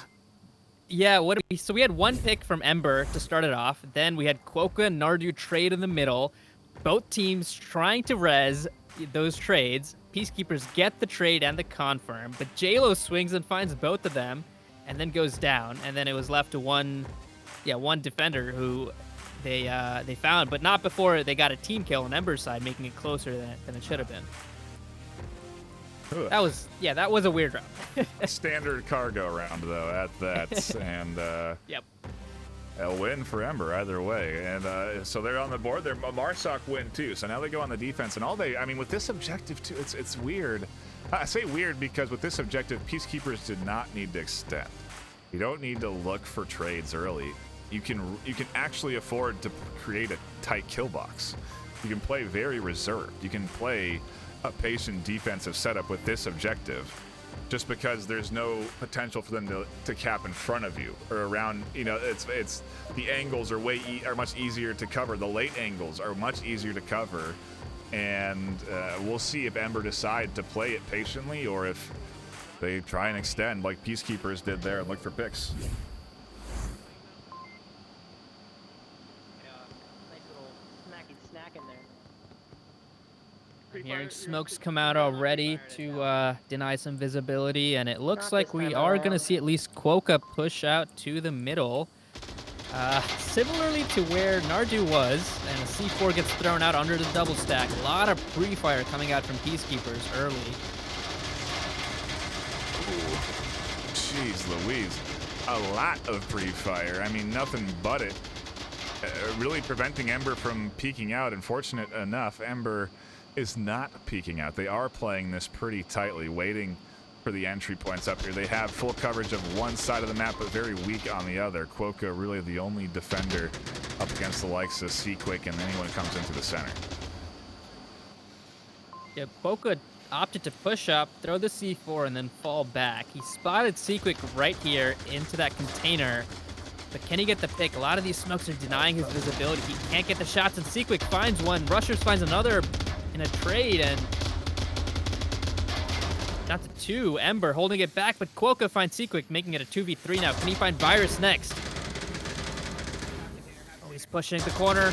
So we had one pick from Ember to start it off. Then we had Quokka and Nardu trade in the middle. Both teams trying to res those trades. Peacekeepers get the trade and the confirm, but JLo swings and finds both of them, and then goes down. And then it was left to one defender who they found, but not before they got a team kill on Ember's side, making it closer than it should have been. Ugh. That was a weird round. A standard cargo round though at that, and Yep. a win for Ember either way, and so they're on the board. They're a Marsoc win too, so now they go on the defense, and with this objective too, it's weird. I say weird because with this objective, Peacekeepers did not need to extend. You don't need to look for trades early. You can actually afford to create a tight kill box. You can play very reserved. You can play a patient defensive setup with this objective, just because there's no potential for them to cap in front of you or around. It's the angles are much easier to cover. The late angles are much easier to cover, and we'll see if Ember decide to play it patiently or if they try and extend like Peacekeepers did there and look for picks. Nice little snacky snack in there. I'm hearing smokes come out already to deny some visibility, and it looks like we are going to see at least Quokka push out to the middle. Similarly to where Nardu was, and a C4 gets thrown out under the double stack. A lot of pre-fire coming out from Peacekeepers early. Ooh. Jeez Louise. A lot of pre-fire. I mean, nothing but it. Really preventing Ember from peeking out. Unfortunate enough, Ember is not peeking out. They are playing this pretty tightly, waiting for the entry points up here. They have full coverage of one side of the map, but very weak on the other. Quokka really the only defender up against the likes of Seaquick and anyone who comes into the center. Yeah, Quokka opted to push up, throw the C4, and then fall back. He spotted Seaquick right here into that container. But can he get the pick? A lot of these smokes are denying his visibility. He can't get the shots, and Seaquick finds one. Rushers finds another in a trade, and got to 2. Ember holding it back, but Quokka finds Seaquick, making it a 2v3 now. Can he find Virus next? Oh, he's pushing the corner,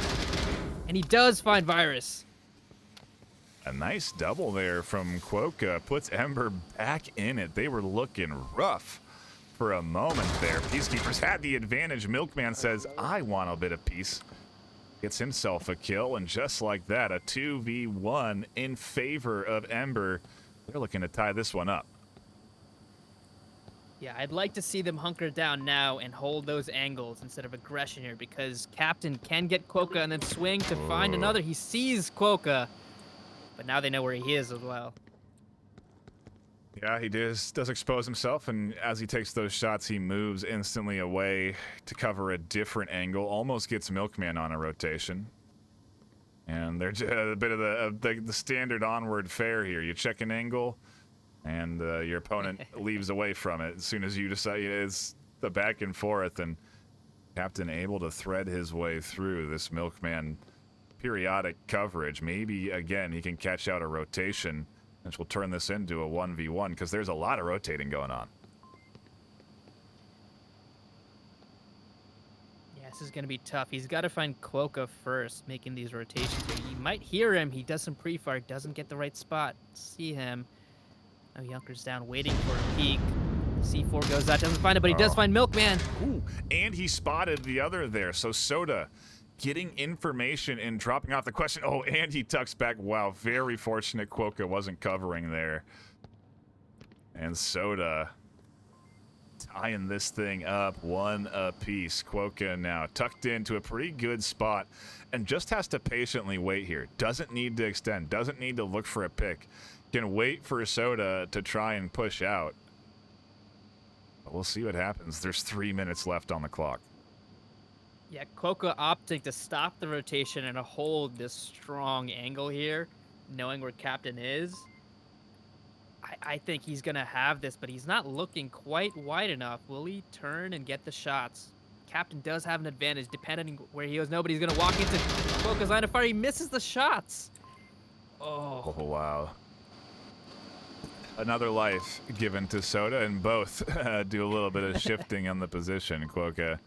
and he does find Virus. A nice double there from Quokka puts Ember back in it. They were looking rough for a moment there. Peacekeepers had the advantage. Milkman says, I want a bit of peace. Gets himself a kill, and just like that, a 2v1 in favor of Ember. They're looking to tie this one up. Yeah, I'd like to see them hunker down now and hold those angles instead of aggression here, because Captain can get Quokka and then swing to find another. He sees Quokka, but now they know where he is as well. Yeah, he does expose himself, and as he takes those shots, he moves instantly away to cover a different angle. Almost gets Milkman on a rotation. And they're just a bit of the standard Onward fare here. You check an angle, and your opponent leaves away from it as soon as you decide. It's the back and forth, and Captain able to thread his way through this Milkman periodic coverage. Maybe, again, he can catch out a rotation, which will turn this into a 1v1, because there's a lot of rotating going on. Yeah, this is going to be tough. He's got to find Quokka first, making these rotations. He might hear him. He does some pre-fire, doesn't get the right spot. See him. Now Yunker's down, waiting for a peek. C4 goes out, doesn't find it, but he does find Milkman. Ooh, and he spotted the other there. So Soda getting information and dropping off the question. Oh, and he tucks back. Wow, very fortunate Quokka wasn't covering there. And Soda tying this thing up one apiece. Quokka now tucked into a pretty good spot and just has to patiently wait here. Doesn't need to extend, doesn't need to look for a pick. Can wait for Soda to try and push out. But we'll see what happens. There's 3 minutes left on the clock. Yeah, Quokka opting to stop the rotation and to hold this strong angle here, knowing where Captain is. I think he's going to have this, but he's not looking quite wide enough. Will he turn and get the shots? Captain does have an advantage depending where he goes. Nobody's going to walk into Quokka's line of fire. He misses the shots. Oh, wow. Another life given to Soda, and both do a little bit of shifting on the position. Quokka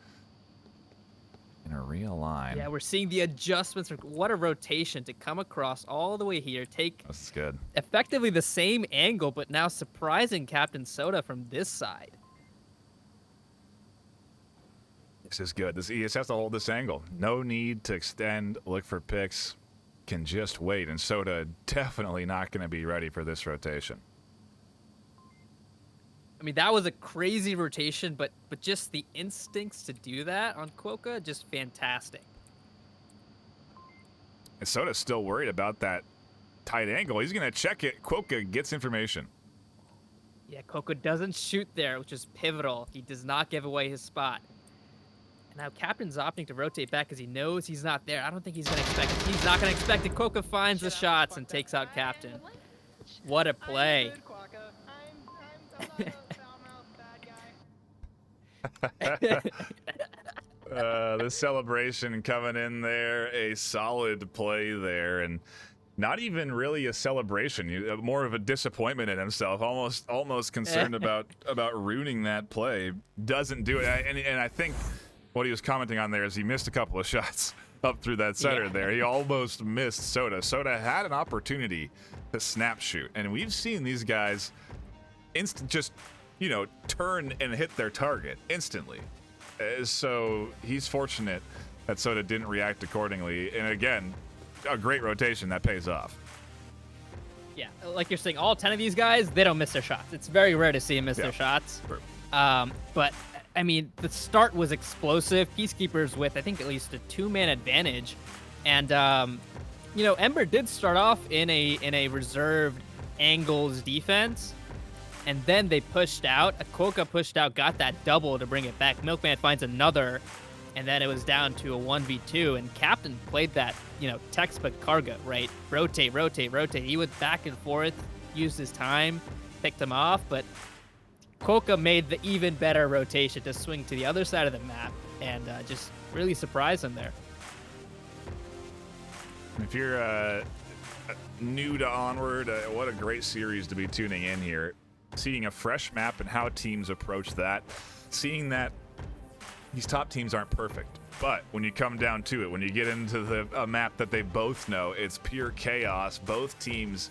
in a real line. Yeah, we're seeing the adjustments. What a rotation to come across all the way here. Take This is good. Effectively the same angle, but now surprising Captain Soda from this side. This is good. He just has to hold this angle. No need to extend, look for picks. Can just wait. And Soda definitely not going to be ready for this rotation. I mean, that was a crazy rotation, but just the instincts to do that on Quokka, just fantastic. And Soda's still worried about that tight angle. He's going to check it. Quokka gets information. Yeah, Quokka doesn't shoot there, which is pivotal. He does not give away his spot. And now Captain's opting to rotate back because he knows he's not there. I don't think he's going to expect it. He's not going to expect it. Quokka finds the shots and takes out Captain. What a play. The celebration coming in there, a solid play there, and not even really a celebration. More of a disappointment in himself, almost concerned about ruining that play. Doesn't do it, and I think what he was commenting on there is he missed a couple of shots. up through that center Yeah. there. He almost missed Soda. Soda had an opportunity to snap shoot, and we've seen these guys just, turn and hit their target instantly. So he's fortunate that Soda didn't react accordingly. And again, a great rotation that pays off. Yeah, like you're saying, all 10 of these guys, they don't miss their shots. It's very rare to see them miss their shots. True. But, I mean, the start was explosive. Peacekeepers with, I think, at least a 2-man advantage. And, Ember did start off in a reserved angles defense. And then they pushed out. Quokka pushed out, got that double to bring it back. Milkman finds another. And then it was down to a 1v2, and Captain played that, textbook cargo, right? Rotate, rotate, rotate. He went back and forth, used his time, picked him off, but Quokka made the even better rotation to swing to the other side of the map and just really surprised him there. If you're new to Onward, what a great series to be tuning in here. Seeing a fresh map and how teams approach that, seeing that these top teams aren't perfect, but when you come down to it, when you get into a map that they both know, it's pure chaos. Both teams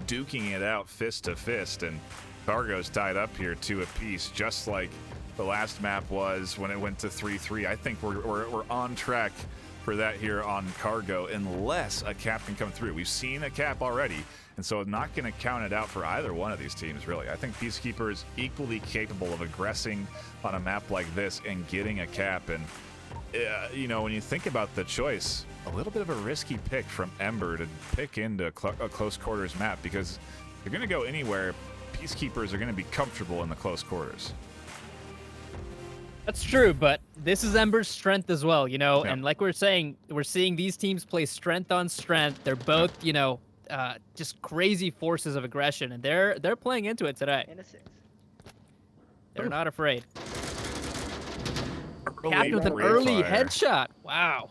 duking it out fist to fist, and Cargo's tied up here 2 apiece, just like the last map was when it went to 3-3. I think we're on track for that here on Cargo, unless a cap can come through. We've seen a cap already, and so I'm not going to count it out for either one of these teams, really. I think Peacekeepers equally capable of aggressing on a map like this and getting a cap. And, when you think about the choice, a little bit of a risky pick from Ember to pick into a close quarters map, because if you're going to go anywhere, Peacekeepers are going to be comfortable in the close quarters. That's true, but this is Ember's strength as well, and like we're saying, we're seeing these teams play strength on strength. They're both, just crazy forces of aggression, and they're playing into it today. And a 6. They're not afraid. Early Captain with an free early fire. headshot. Wow.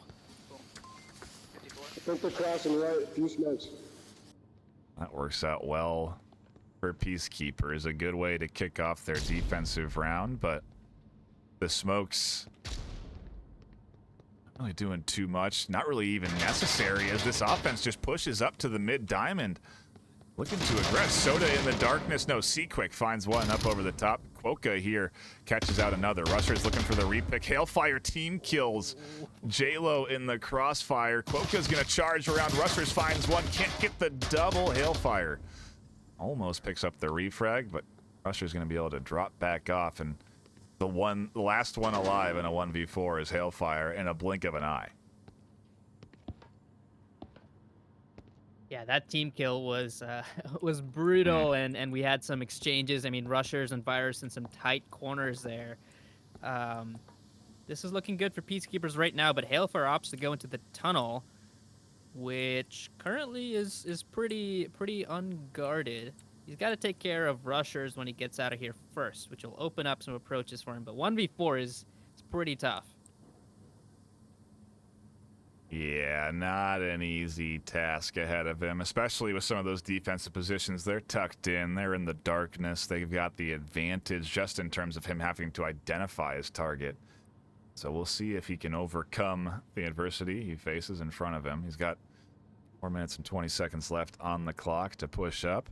I think they're crossing right. A few smokes. That works out well for Peacekeepers. A good way to kick off their defensive round, but the smokes not really doing too much. Not really even necessary, as this offense just pushes up to the mid diamond. Looking to aggress. Soda in the darkness. No, C-Quick finds one up over the top. Quokka here catches out another. Rusher's looking for the repick. Hailfire team kills. J-Lo in the crossfire. Quokka's going to charge around. Rushers finds one. Can't get the double. Hailfire almost picks up the refrag, but Rusher's going to be able to drop back off. And the last one alive in a 1v4 is Hailfire in a blink of an eye. Yeah, that team kill was brutal, and we had some exchanges. I mean, Rushers and Virus in some tight corners there. This is looking good for Peacekeepers right now, but Hailfire opts to go into the tunnel, which currently is pretty unguarded. He's got to take care of Rushers when he gets out of here first, which will open up some approaches for him. But 1v4 is pretty tough. Yeah, not an easy task ahead of him, especially with some of those defensive positions. They're tucked in. They're in the darkness. They've got the advantage just in terms of him having to identify his target. So we'll see if he can overcome the adversity he faces in front of him. He's got 4 minutes and 20 seconds left on the clock to push up.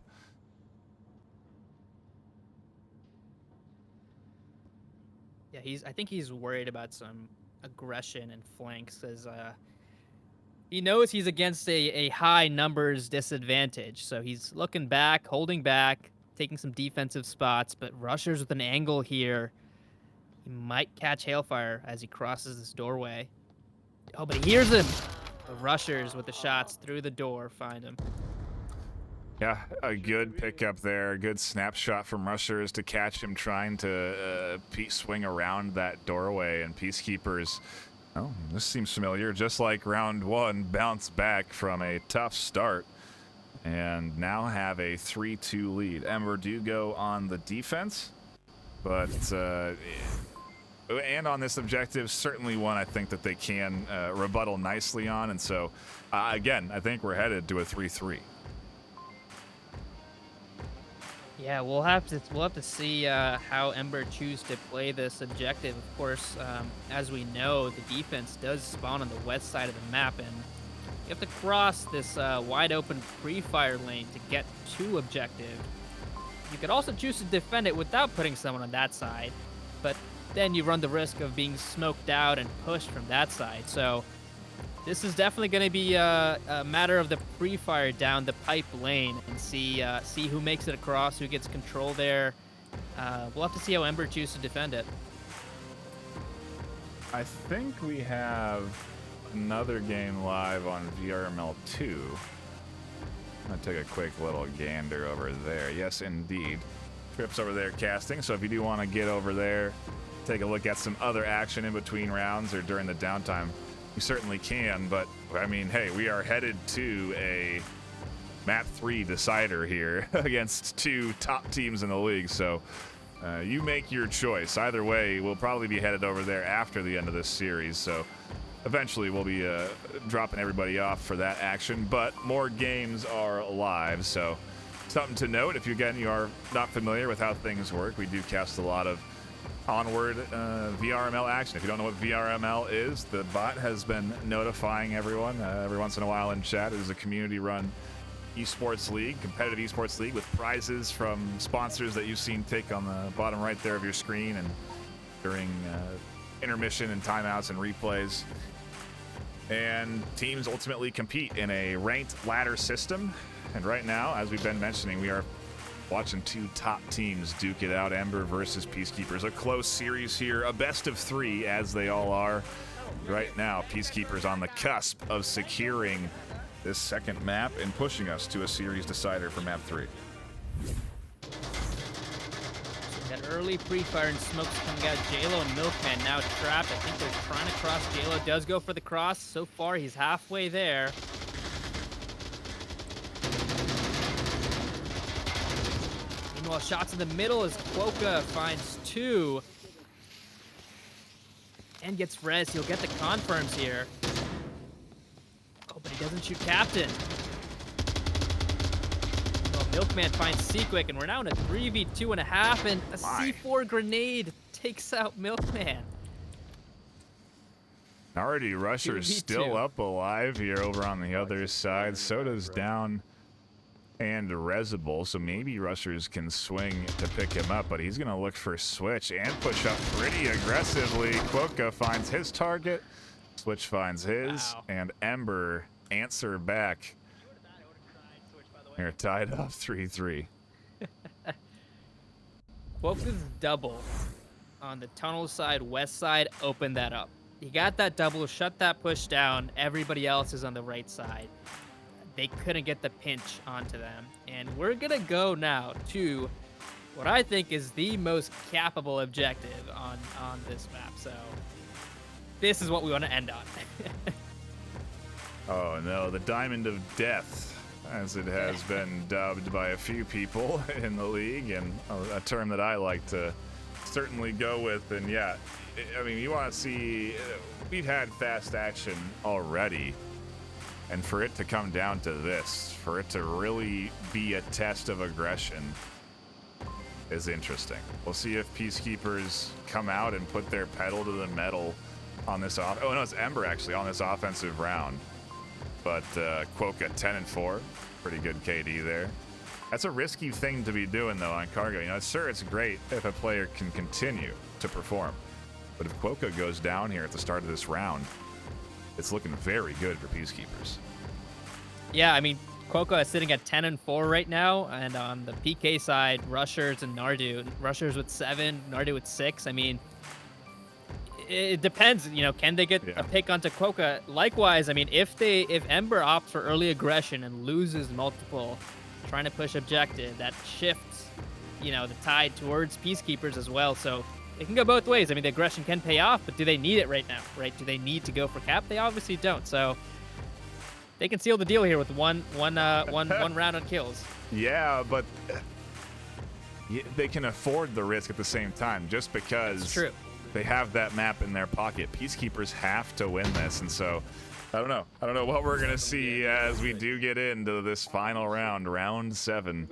Yeah, I think he's worried about some aggression and flanks, as he knows he's against a high numbers disadvantage. So he's looking back, holding back, taking some defensive spots. But Rushers with an angle here, he might catch Hailfire as he crosses this doorway. Oh, but he hears him. The Rushers with the shots through the door find him. Yeah, a good pickup there. A good snapshot from Rushers to catch him trying to swing around that doorway. And Peacekeepers, oh, this seems familiar. Just like round one, bounce back from a tough start and now have a 3-2 lead. Ember do go on the defense, but and on this objective, certainly one I think that they can rebuttal nicely on. And so, again, I think we're headed to a 3-3. Yeah, we'll have to see how Ember choose to play this objective. Of course, as we know, the defense does spawn on the west side of the map, and you have to cross this wide open pre-fire lane to get to objective. You could also choose to defend it without putting someone on that side, but then you run the risk of being smoked out and pushed from that side. So this is definitely going to be a matter of the pre-fire down the pipe lane and see who makes it across, who gets control there. We'll have to see how Ember chooses to defend it. I think we have another game live on VRML 2. I'm gonna take a quick little gander over there. Yes, indeed. Trips over there casting, so if you do want to get over there, take a look at some other action in between rounds or during the downtime, you certainly can. But I mean, hey, we are headed to a map 3 decider here against 2 top teams in the league, so you make your choice. Either way, we'll probably be headed over there after the end of this series, so eventually we'll be dropping everybody off for that action, but more games are live, so something to note if you are not familiar with how things work. We do cast a lot of Onward VRML action. If you don't know what VRML is, the bot has been notifying everyone every once in a while in chat. It is a community-run esports league, competitive esports league with prizes from sponsors that you've seen take on the bottom right there of your screen and during intermission and timeouts and replays. And teams ultimately compete in a ranked ladder system. And right now, as we've been mentioning, we are watching 2 top teams duke it out. Ember versus Peacekeepers. A close series here, a best of 3 as they all are. Right now, Peacekeepers on the cusp of securing this second map and pushing us to a series decider for map 3. That early pre-fire and smokes coming out. JLo and Milkman now trapped. I think they're trying to cross. JLo does go for the cross. So far, he's halfway there. Meanwhile, shots in the middle as Quokka finds 2. And gets res. He'll get the confirms here. Oh, but he doesn't shoot Captain. Milkman finds Seaquick, and we're now in a 3v2.5, and a C4 grenade takes out Milkman. Already Rusher's still up alive here over on the other side. So does Down and Resible, so maybe Rushers can swing to pick him up, but he's going to look for Switch and push up pretty aggressively. Quokka finds his target, Switch finds his, and Ember answer back. They're tied up 3-3. Quokka's double on the tunnel side, west side, opened that up. He got that double, shut that push down. Everybody else is on the right side. They couldn't get the pinch onto them. And we're going to go now to what I think is the most capable objective on this map. So this is what we want to end on. Oh no, the Diamond of Death, as it has been dubbed by a few people in the league, and a term that I like to certainly go with. And yeah, I mean, you want to see, we've had fast action already, and for it to come down to this, for it to really be a test of aggression is interesting. We'll see if Peacekeepers come out and put their pedal to the metal on this oh no, it's Ember actually on this offensive round. But Quokka 10-4, pretty good KD there. That's a risky thing to be doing though on Cargo. You know, sure, it's great if a player can continue to perform, but if Quokka goes down here at the start of this round, it's looking very good for Peacekeepers. Yeah, I mean, Quokka is sitting at 10-4 right now, and on the PK side, Rushers and Nardu. Rushers with 7, Nardu with 6. I mean, it depends, you know, can they get a pick onto Quokka? Likewise, I mean, if Ember opts for early aggression and loses multiple trying to push objective, that shifts, you know, the tide towards Peacekeepers as well. So it can go both ways. I mean, the aggression can pay off, but do they need it right now, right? Do they need to go for cap? They obviously don't. So they can seal the deal here with one round on kills. Yeah, but they can afford the risk at the same time, just because it's true. They have that map in their pocket. Peacekeepers have to win this, and so I don't know. I don't know what we're gonna see as we do get into this final round, round 7.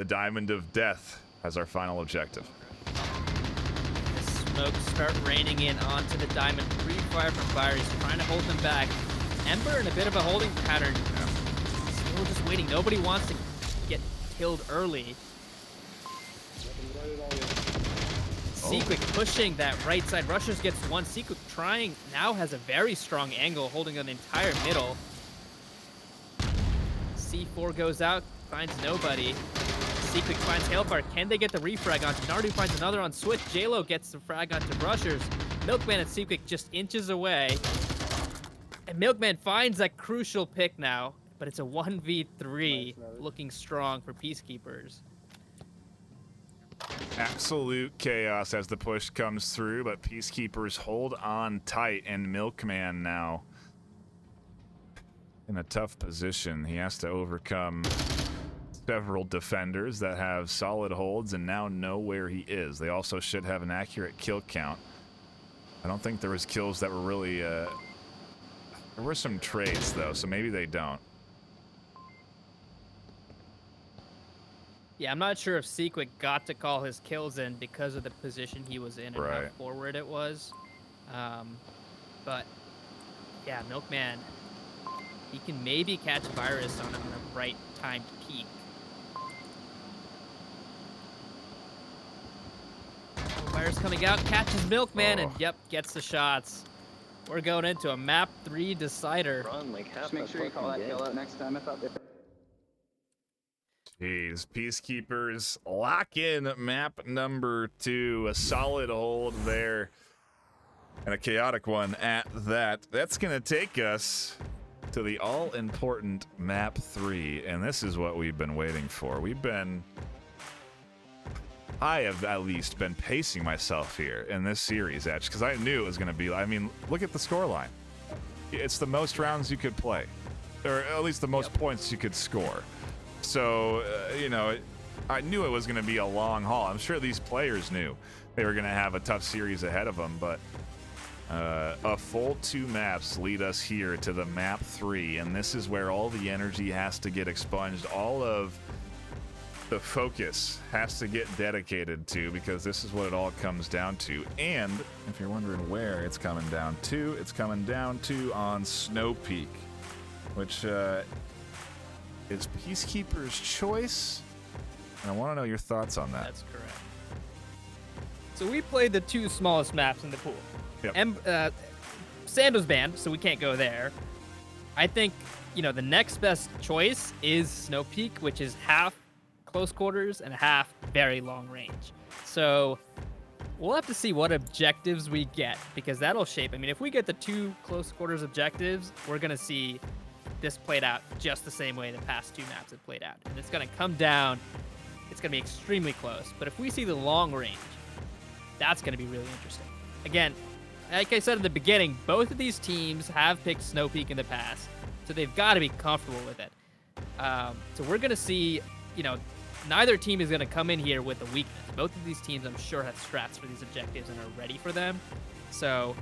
the Diamond of Death as our final objective. The smokes start raining in onto the diamond. Pre-fire from Fire. He's trying to hold them back. Ember in a bit of a holding pattern. Still just waiting. Nobody wants to get killed early. Sequick pushing that right side. Rushers gets one. Sequick trying, now has a very strong angle, holding on the entire middle. C4 goes out, finds nobody. Sequick finds Hailfire. Can they get the refrag onto? Nardu finds another on Switch. JLo gets the frag onto Rushers. Milkman and Sequick just inches away. And Milkman finds that crucial pick now, but it's a 1v3, looking strong for Peacekeepers. Absolute chaos as the push comes through, but Peacekeepers hold on tight, and Milkman now in a tough position. He has to overcome several defenders that have solid holds and now know where he is. They also should have an accurate kill count. I don't think there was kills that were really... there were some trades, though, so maybe they don't. Yeah, I'm not sure if Sequick got to call his kills in because of the position he was in and how forward it was. But, yeah, Milkman, he can maybe catch Virus on the right timed peak. Virus coming out, catches Milkman, and yep, gets the shots. We're going into a map 3 decider. Run like half. Just make sure you call that kill out next time. I thought they... Jeez, Peacekeepers lock in map number 2. A solid hold there. And a chaotic one at that. That's going to take us to the all-important map 3. And this is what we've been waiting for. I have at least been pacing myself here in this series, Etch, because I knew it was going to be... I mean, look at the scoreline. It's the most rounds you could play. Or at least the most points you could score. So, you know, I knew it was going to be a long haul. I'm sure these players knew they were going to have a tough series ahead of them, but a full 2 maps lead us here to the map 3, and this is where all the energy has to get expunged. All of the focus has to get dedicated to, because this is what it all comes down to. And if you're wondering where it's coming down to on Snow Peak, which... is Peacekeeper's choice, and I want to know your thoughts on that. That's correct. So we played the 2 smallest maps in the pool. Yep. Sand was banned, so we can't go there. I think, you know, the next best choice is Snow Peak, which is half close quarters and half very long range. So we'll have to see what objectives we get, because that'll shape. I mean, if we get the 2 close quarters objectives, we're going to see this played out just the same way the past 2 maps have played out. And it's going to come down. It's going to be extremely close. But if we see the long range, that's going to be really interesting. Again, like I said at the beginning, both of these teams have picked Snow Peak in the past, so they've got to be comfortable with it. So we're going to see, you know, neither team is going to come in here with a weakness. Both of these teams, I'm sure, have strats for these objectives and are ready for them. So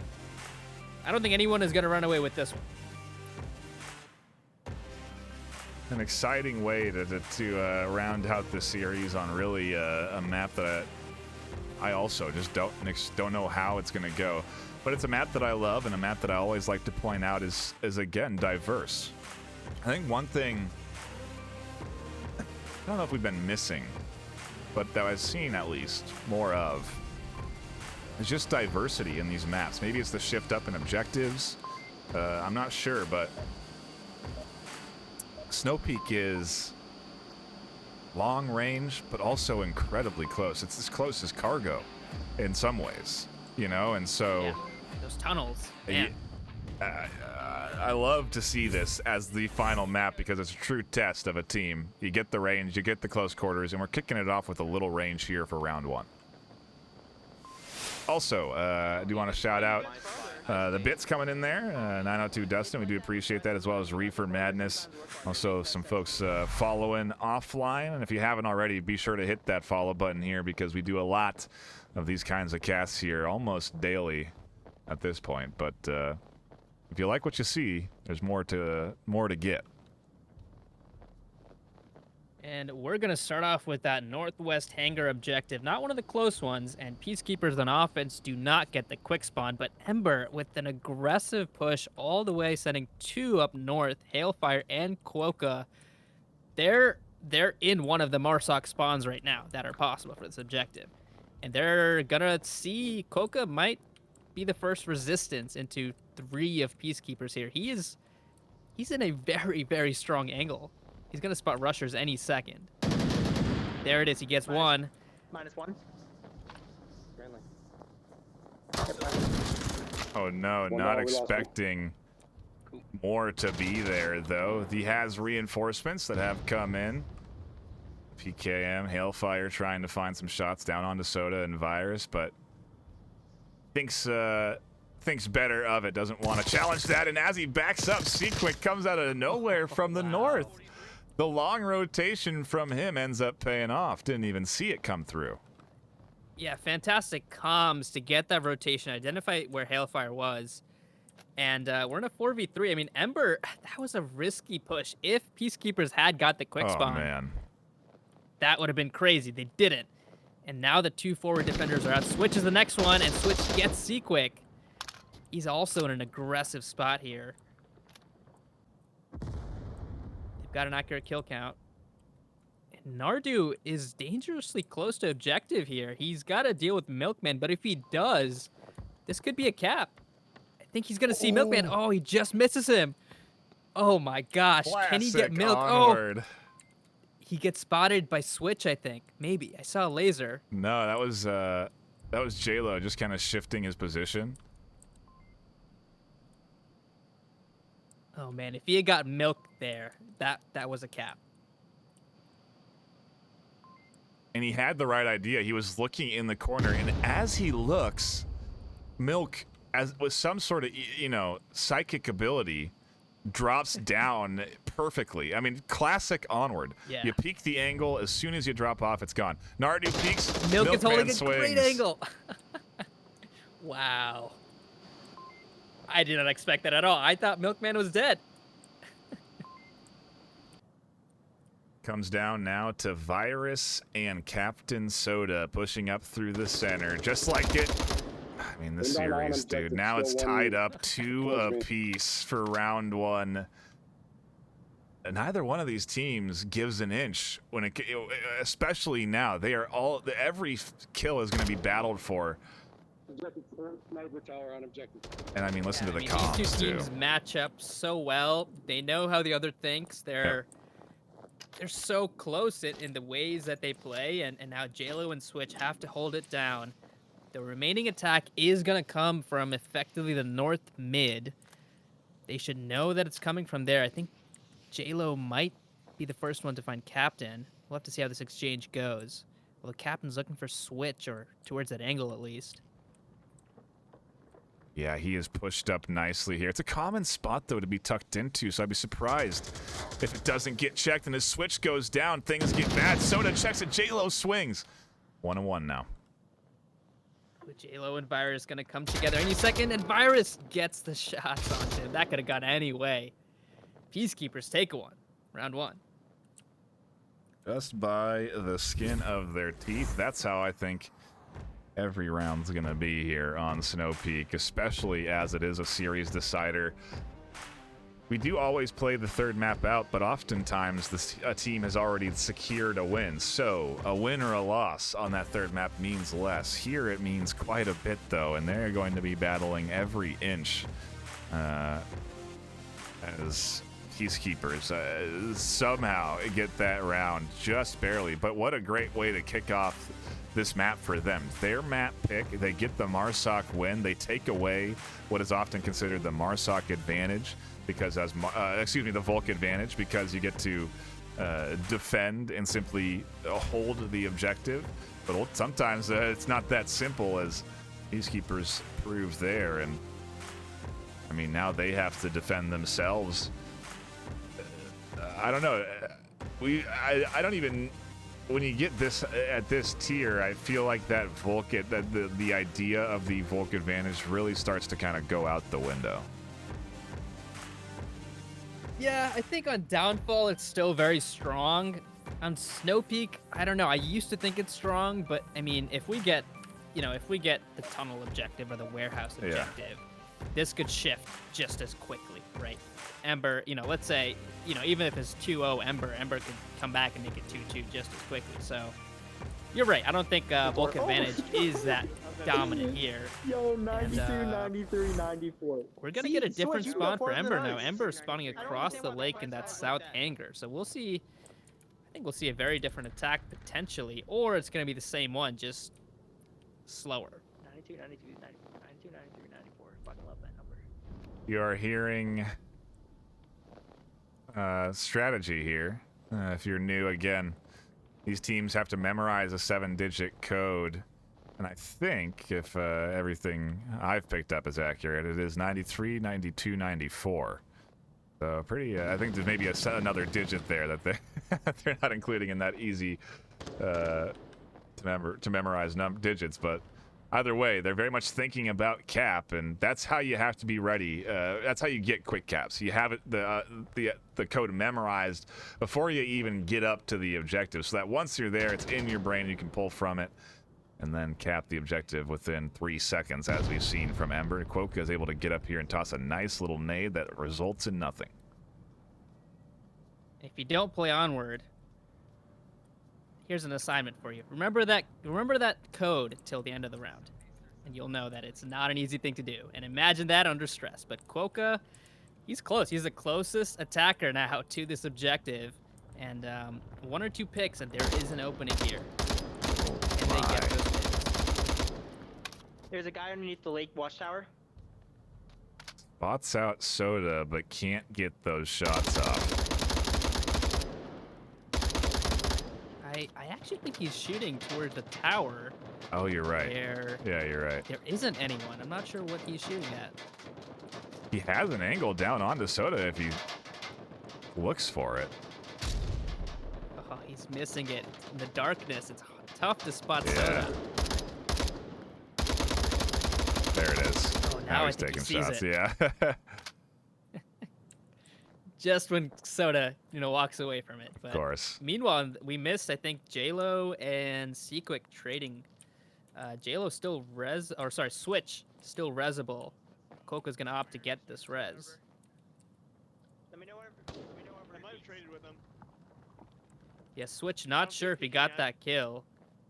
I don't think anyone is going to run away with this one. An exciting way to round out the series on really a map that I also just don't know how it's going to go. But it's a map that I love, and a map that I always like to point out is again, diverse. I think one thing, I don't know if we've been missing, but that I've seen at least more of, is just diversity in these maps. Maybe it's the shift up in objectives. I'm not sure, but Snow Peak is long range, but also incredibly close. It's as close as Cargo in some ways, you know, and so... Yeah, those tunnels, man. I love to see this as the final map, because it's a true test of a team. You get the range, you get the close quarters, and we're kicking it off with a little range here for round 1. Also, I do want to shout out the bits coming in there. 902 Dustin, we do appreciate that, as well as Reefer Madness. Also, some folks following offline. And if you haven't already, be sure to hit that follow button here, because we do a lot of these kinds of casts here, almost daily at this point. But if you like what you see, there's more to get. And we're going to start off with that northwest hangar objective. Not one of the close ones, and Peacekeepers on offense do not get the quick spawn, but Ember with an aggressive push all the way, sending 2 up north, Hailfire and Quokka. They're in one of the Marsoc spawns right now that are possible for this objective. And they're going to see Quokka might be the first resistance into 3 of Peacekeepers here. He's in a very, very strong angle. He's going to spot rushers any second. There it is. He gets one. -1. Friendly. Oh no, not expecting more to be there though. He has reinforcements that have come in. PKM, Hailfire trying to find some shots down onto Soda and Virus, but thinks better of it. Doesn't want to challenge that, and as he backs up, Sequick comes out of nowhere from the north. The long rotation from him ends up paying off. Didn't even see it come through. Yeah, fantastic comms to get that rotation, identify where Hailfire was. And we're in a 4v3. I mean, Ember, that was a risky push. If Peacekeepers had got the quick spawn, man, that would have been crazy. They didn't. And now the 2 forward defenders are out. Switch is the next one, and Switch gets Sequick. He's also in an aggressive spot here. Got an accurate kill count. And Nardu is dangerously close to objective here. He's got to deal with Milkman, but if he does, this could be a cap. I think he's going to see Milkman. Oh, he just misses him. Oh my gosh. Can he get Milk? Onward. Oh, he gets spotted by Switch, I think. Maybe. I saw a laser. No, that was JLo just kind of shifting his position. Oh man, if he had got Milk there, that was a cap. And he had the right idea. He was looking in the corner, and as he looks, Milk, as with some sort of, psychic ability, drops down perfectly. I mean, classic Onward. Yeah. You peek the angle, as soon as you drop off, it's gone. Nardu peeks, Milk is holding a swings. great angle. Wow. I did not expect that at all. I thought Milkman was dead. Comes down now to Virus and Captain Soda pushing up through the center, just like it. I mean, the series, dude. Now it's tied up 2 apiece for round 1. And neither one of these teams gives an inch when it, especially now. They are all, every kill is going to be battled for. Sniper tower on objective. And I mean, listen to the These comms 2 too. teams match up so well. They know how the other thinks. They're so close in the ways that they play, and now JLo and Switch have to hold it down. The remaining attack is going to come from effectively the north mid. They should know that it's coming from there. I think JLo might be the first one to find Captain. We'll have to see how this exchange goes. Well, the Captain's looking for Switch, or towards that angle at least. Yeah, he is pushed up nicely here. It's a common spot, though, to be tucked into, so I'd be surprised if it doesn't get checked. And as Switch goes down, things get bad. Soda checks it. JLo swings. 1-1 now. JLo and Virus going to come together any second, and Virus gets the shots onto him. That could have gone any way. Peacekeepers take 1. Round 1. Just by the skin of their teeth. That's how I think every round's gonna be here on Snow Peak, especially as it is a series decider. We do always play the third map out, but oftentimes a team has already secured a win. So a win or a loss on that third map means less. Here it means quite a bit, though, and they're going to be battling every inch as Peacekeepers somehow get that round just barely. But what a great way to kick off this map for them. Their map pick, they get the Marsoc win. They take away what is often considered the Marsoc advantage, because as the Volk advantage, because you get to defend and simply hold the objective. But sometimes it's not that simple, as Peacekeepers prove there. And I mean, now they have to defend themselves. I don't know. I don't even. When you get this at this tier, I feel like that Volk, the idea of the Volk advantage really starts to kind of go out the window. Yeah, I think on Downfall it's still very strong. On Snow Peak, I don't know. I used to think it's strong, but I mean, if we get the tunnel objective or the warehouse objective, this could shift just as quickly, right? Ember, let's say, even if it's 2-0 Ember could come back and make it 2-2 just as quickly. So you're right. I don't think bulk advantage is that dominant here. Yo, 92, 93, 94. We're going to get a different spawn for Ember now. Ember is spawning across the lake in that south hangar. So we'll see. I think we'll see a very different attack potentially, or it's going to be the same one, just slower. 92, 92, 92, 93, 94. Fucking love that number. You are hearing strategy here. If you're new, again, these teams have to memorize a 7-digit code. And I think if everything I've picked up is accurate, it is 93, 92, 94. So pretty, I think there's maybe another digit there that they're not including in that easy to memorize digits. But either way, they're very much thinking about cap, and that's how you have to be ready. That's how you get quick caps. You have it the code memorized before you even get up to the objective, so that once you're there, it's in your brain. You can pull from it. And then cap the objective within 3 seconds, as we've seen from Ember. Quokka is able to get up here and toss a nice little nade that results in nothing. If you don't play Onward, here's an assignment for you. Remember that code till the end of the round, and you'll know that it's not an easy thing to do. And imagine that under stress. But Quokka, he's close. He's the closest attacker now to this objective, and 1 or 2 picks, and there is an opening here. And they get those picks. There's a guy underneath the lake watchtower. Spots out Soda, but can't get those shots off. I actually think he's shooting towards the tower. Oh, you're right. Yeah, you're right. There isn't anyone. I'm not sure what he's shooting at. He has an angle down onto Soda if he looks for it. Oh, he's missing it. In the darkness, it's tough to spot Yeah. Soda. There it is. Oh, now he's I think taking he sees shots. it. Yeah. Just when Soda, walks away from it. But Of course. Meanwhile, we missed, I think, JLo and Seaquick trading. JLo still Switch still resable. Coco's gonna opt to get this res. Let me know where. I might have traded with him. Yeah, Switch not sure if he got that kill,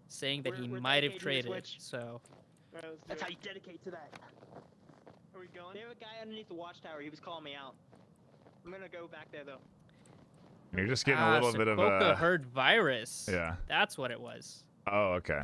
saying that We're might have dedicated to traded. Switch. So Alright, let's do That's it. how you dedicate to that. Are we going? They have a guy underneath the watchtower. He was calling me out. I'm gonna go back there though. You're just getting a little so bit of Coca a... heard virus. Yeah. That's what it was. Oh, okay.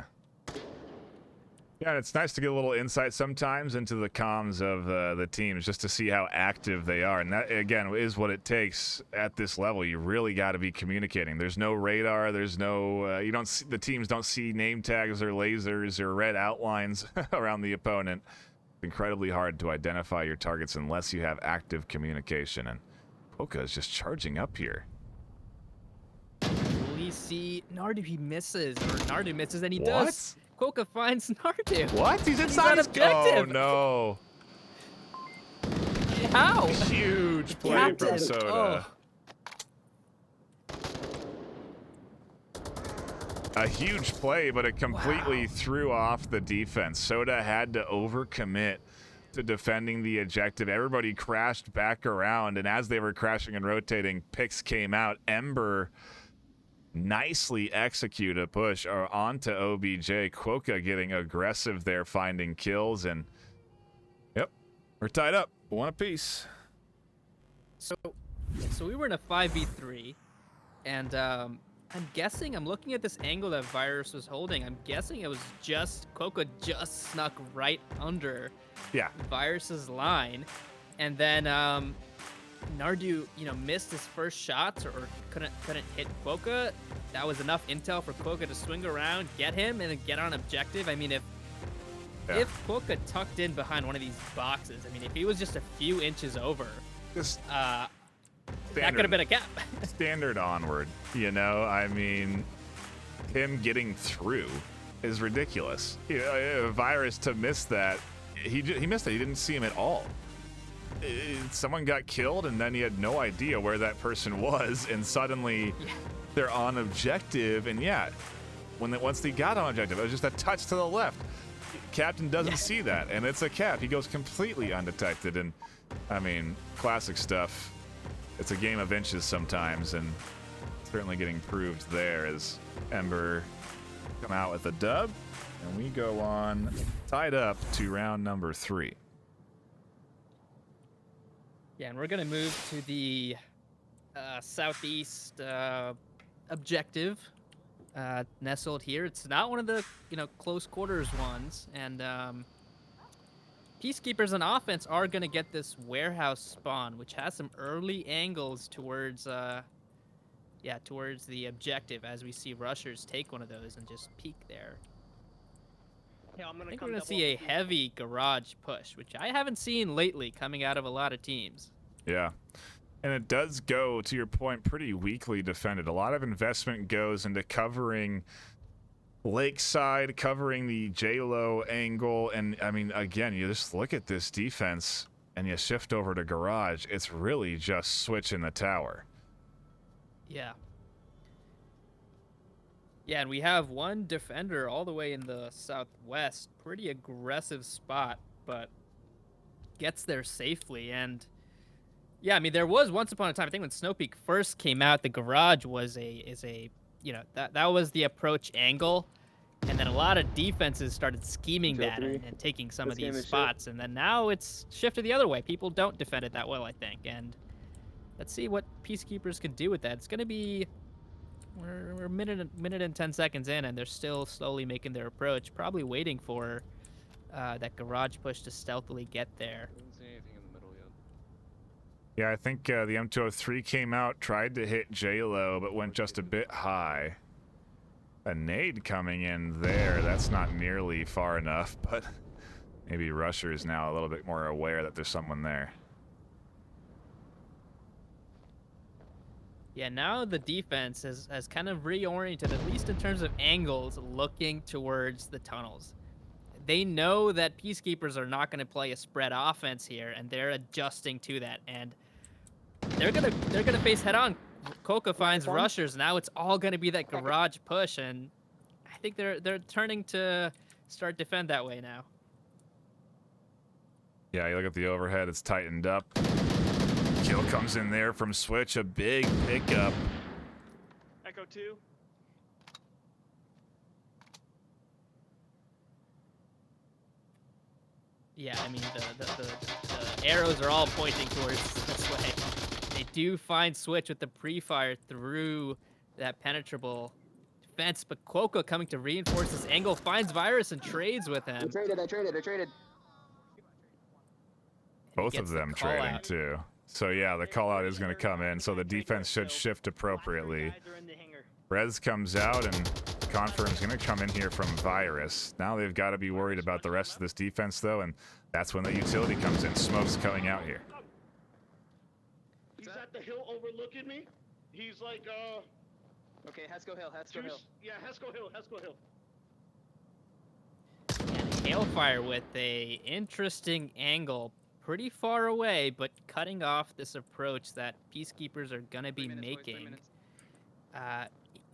Yeah, and it's nice to get a little insight sometimes into the comms of the teams just to see how active they are. And that, again, is what it takes at this level. You really got to be communicating. There's no radar. There's no... you don't see, the teams don't see name tags or lasers or red outlines around the opponent. It's incredibly hard to identify your targets unless you have active communication. And Poca is just charging up here. We see Nardu, he misses, or Nardu misses, and he What? does. Coca finds Nardu. What? He's inside on his... objective. Oh, no. How? Huge play Captain. from Soda. A huge play, but it completely threw off the defense. Soda had to overcommit to defending the objective. Everybody crashed back around, and as they were crashing and rotating, picks came out. Ember nicely execute a push onto OBJ. Quokka getting aggressive there, finding kills, and yep, we're tied up. One apiece. So we were in a 5v3, and I'm guessing, I'm looking at this angle that Virus was holding. I'm guessing it was just Quokka just snuck right under Virus's line, and then Nardu, missed his first shots or couldn't hit Quokka. That was enough intel for Quokka to swing around, get him, and then get on objective. I mean, if Quokka tucked in behind one of these boxes, I mean, if he was just a few inches over, that could have been a gap. Standard Onward, I mean, him getting through is ridiculous. Virus to miss that, he missed it. He didn't see him at all. Someone got killed, and then he had no idea where that person was, and suddenly they're on objective, and yeah, once they got on objective, it was just a touch to the left. Captain doesn't see that, and it's a cap. He goes completely undetected, and I mean, classic stuff. It's a game of inches sometimes, and certainly getting proved there as Ember come out with a dub, and we go on tied up to round number 3. Yeah, and we're gonna move to the southeast objective, nestled here. It's not one of the close quarters ones, and Peacekeepers on offense are gonna get this warehouse spawn, which has some early angles towards towards the objective, as we see rushers take one of those and just peek there. Yeah, I'm I gonna think come we're gonna double see a up with you. heavy garage push, which I haven't seen lately coming out of a lot of teams. Yeah. And it does go, to your point, pretty weakly defended. A lot of investment goes into covering Lakeside, covering the J-Lo angle. And, I mean, again, you just look at this defense and you shift over to Garage. It's really just Switch in the tower. Yeah. Yeah, and we have one defender all the way in the southwest. Pretty aggressive spot, but gets there safely. And yeah, I mean, there was once upon a time, I think when Snowpeak first came out, the garage was that was the approach angle. And then a lot of defenses started scheming that and taking some of these spots. And then now it's shifted the other way. People don't defend it that well, I think. And let's see what Peacekeepers can do with that. It's going to be... We're a minute and 10 seconds in, and they're still slowly making their approach, probably waiting for that garage push to stealthily get there. Didn't see anything in the middle yet. Yeah, I think the M203 came out, tried to hit J-Lo, but went just a bit high. A nade coming in there. That's not nearly far enough, but maybe Rusher is now a little bit more aware that there's someone there. Yeah, now the defense has kind of reoriented, at least in terms of angles, looking towards the tunnels. They know that Peacekeepers are not going to play a spread offense here, and they're adjusting to that. And they're gonna face head on. Coca finds rushers. Now it's all gonna be that garage push, and I think they're turning to start defend that way now. Yeah, you look at the overhead, it's tightened up. Kill comes in there from Switch, a big pickup. Echo 2. Yeah, I mean the arrows are all pointing towards this way. They do find Switch with the pre-fire through that penetrable defense, but Quokka coming to reinforce this angle, finds Virus and trades with him. I traded. Both of them trading too. So yeah, the call out is going to come in, so the defense should shift appropriately. Rez comes out and Confirm's going to come in here from Virus. Now they've got to be worried about the rest of this defense though, and that's when the utility comes in. Smoke's coming out here. He's at the hill overlooking me. He's like, Okay, Haskell Hill. Yeah, Haskell Hill. And Hailfire with a interesting angle, pretty far away, but cutting off this approach that Peacekeepers are gonna be making.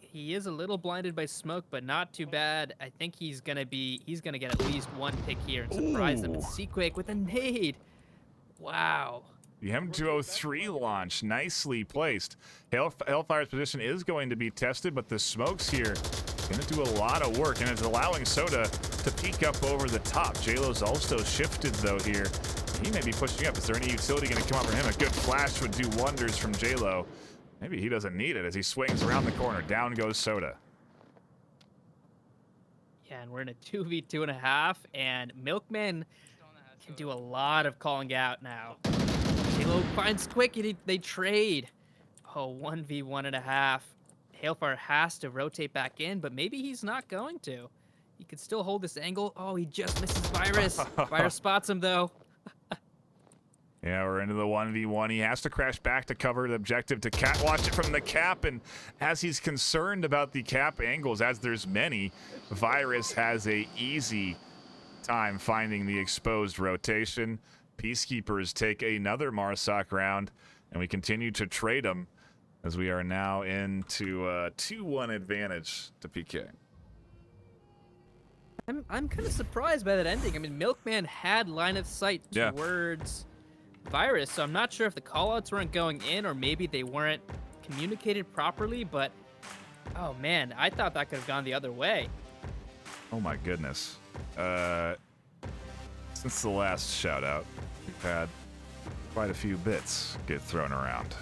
He is a little blinded by smoke, but not too bad. I think he's gonna get at least one pick here and surprise them. And Seaquake with a nade. Wow. The M203 launch, nicely placed. Hellfire's position is going to be tested, but the smokes here going to do a lot of work, and it's allowing Soda to peek up over the top. J-Lo's also shifted, though, here. He may be pushing up. Is there any utility going to come up for him? A good flash would do wonders from J-Lo. Maybe he doesn't need it as he swings around the corner. Down goes Soda. Yeah, and we're in a 2v2.5, and Milkman can do a lot of calling out now. J-Lo finds Quick, and they trade. Oh, 1v1.5. Hailfire has to rotate back in, but maybe he's not going to. He could still hold this angle. Oh, he just misses Virus. Virus spots him, though. Yeah, we're into the 1v1. He has to crash back to cover the objective to catwatch it from the cap, and as he's concerned about the cap angles, as there's many, Virus has a easy time finding the exposed rotation. Peacekeepers take another Marsoc round, and we continue to trade them. as we are now into a 2-1 advantage to PK. I'm kind of surprised by that ending. I mean, Milkman had line of sight Yeah. towards Virus, so I'm not sure if the callouts weren't going in or maybe they weren't communicated properly, but oh man, I thought that could have gone the other way. Oh my goodness. Since the last shout out, we've had quite a few bits get thrown around.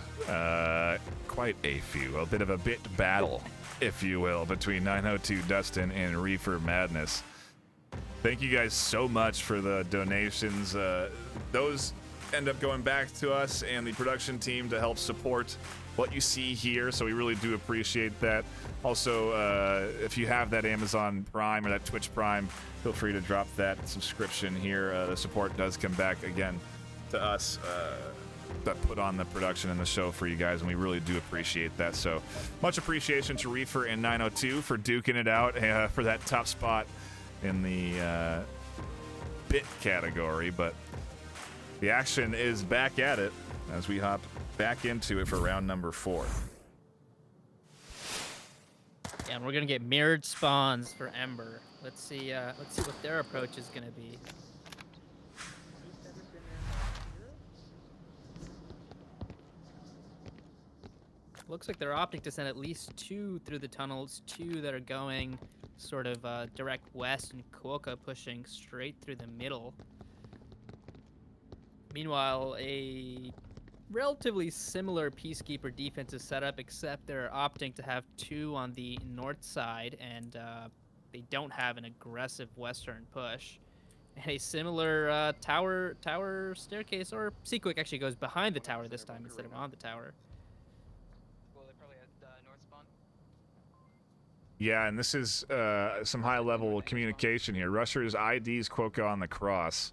Quite a few. A bit of a bit battle, if you will, between 902 Dustin and Reefer Madness. Thank you guys so much for the donations. Those end up going back to us and the production team to help support what you see here, so we really do appreciate that. Also, if you have that Amazon Prime or that Twitch Prime, feel free to drop that subscription here. The support does come back again to us that put on the production and the show for you guys, and we really do appreciate that. So much appreciation to Reefer and 902 for duking it out for that top spot in the bit category, but the action is back at it as we hop back into it for round number 4. Yeah, and we're gonna get mirrored spawns for Ember. Let's see what their approach is gonna be. Looks like they're opting to send at least 2 through the tunnels, 2 that are going sort of direct west, and Kuoka pushing straight through the middle. Meanwhile, a relatively similar Peacekeeper defensive setup, except they're opting to have 2 on the north side, and they don't have an aggressive western push. And a similar tower staircase, or Seaquick actually goes behind the tower this time instead of on the tower. Well, they probably had north spawn. Yeah, and this is some high-level communication here. Rusher's IDs Quokka on the cross.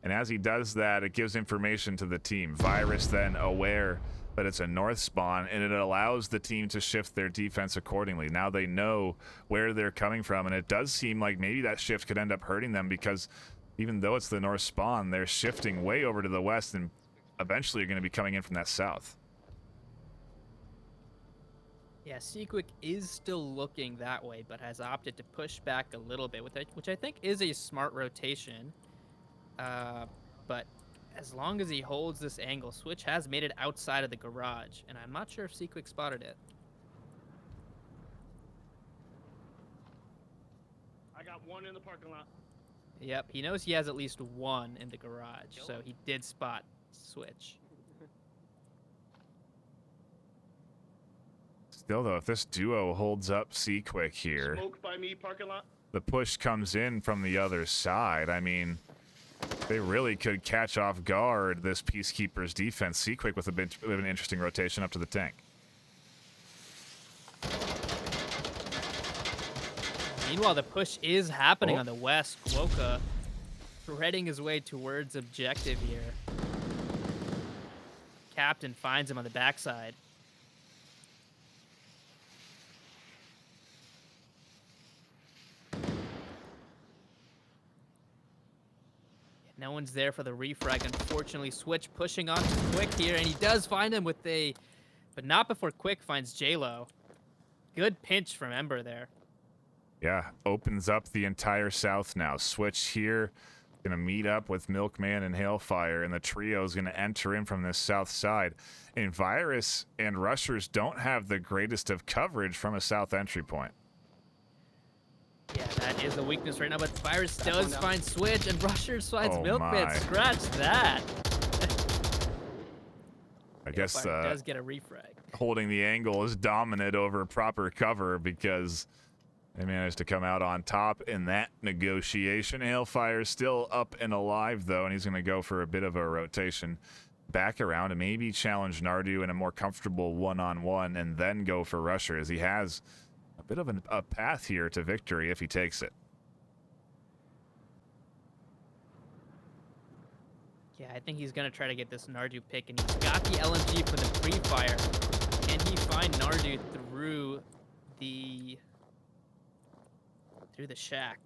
And as he does that, it gives information to the team. Virus then aware that it's a north spawn, and it allows the team to shift their defense accordingly. Now they know where they're coming from, and it does seem like maybe that shift could end up hurting them, because even though it's the north spawn, they're shifting way over to the west and eventually are going to be coming in from that south. Yeah, Seaquick is still looking that way, but has opted to push back a little bit, which I think is a smart rotation. But as long as he holds this angle, Switch has made it outside of the garage, and I'm not sure if Seaquick spotted it. I got 1 in the parking lot. Yep, he knows he has at least 1 in the garage, so he did spot Switch. Still, though, if this duo holds up Seaquick here, Smoke by me, parking lot. the push comes in from the other side. I mean, they really could catch off guard this Peacekeepers defense. Seaquick with a bit of an interesting rotation up to the tank. Meanwhile, the push is happening on the west. Quokka threading his way towards objective here. Captain finds him on the backside. No one's there for the refrag. Unfortunately, Switch pushing on to Quick here, and he does find him with a... But not before Quick finds J-Lo. Good pinch from Ember there. Yeah, opens up the entire south now. Switch here, gonna meet up with Milkman and Hailfire, and the trio is gonna enter in from this south side. And Virus and Rushers don't have the greatest of coverage from a south entry point. Yeah, that is a weakness right now, but Virus does find Switch, and Rushers finds Oh Milkman. my. Scratch that. I guess Hailfire does get a refrag. holding the angle is dominant over proper cover, because they managed to come out on top in that negotiation. Hailfire still up and alive, though, and he's going to go for a bit of a rotation back around and maybe challenge Nardu in a more comfortable one-on-one and then go for Rusher, as he has a bit of a path here to victory if he takes it. Yeah, I think he's going to try to get this Nardu pick, and he's got the LMG for the pre-fire. Can he find Nardu through the shack?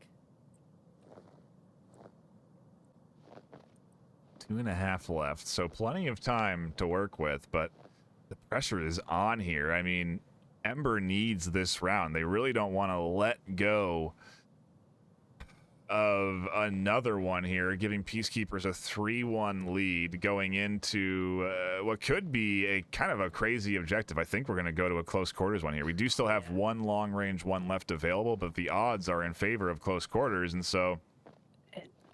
2.5 left, so plenty of time to work with, but The pressure is on here. I mean, Ember needs this round. They really don't want to let go of another one here, giving Peacekeepers a 3-1 lead going into what could be a kind of a crazy objective. I think we're going to go to a close quarters one here. We do still have one long range, one left available, but the odds are in favor of close quarters, and so...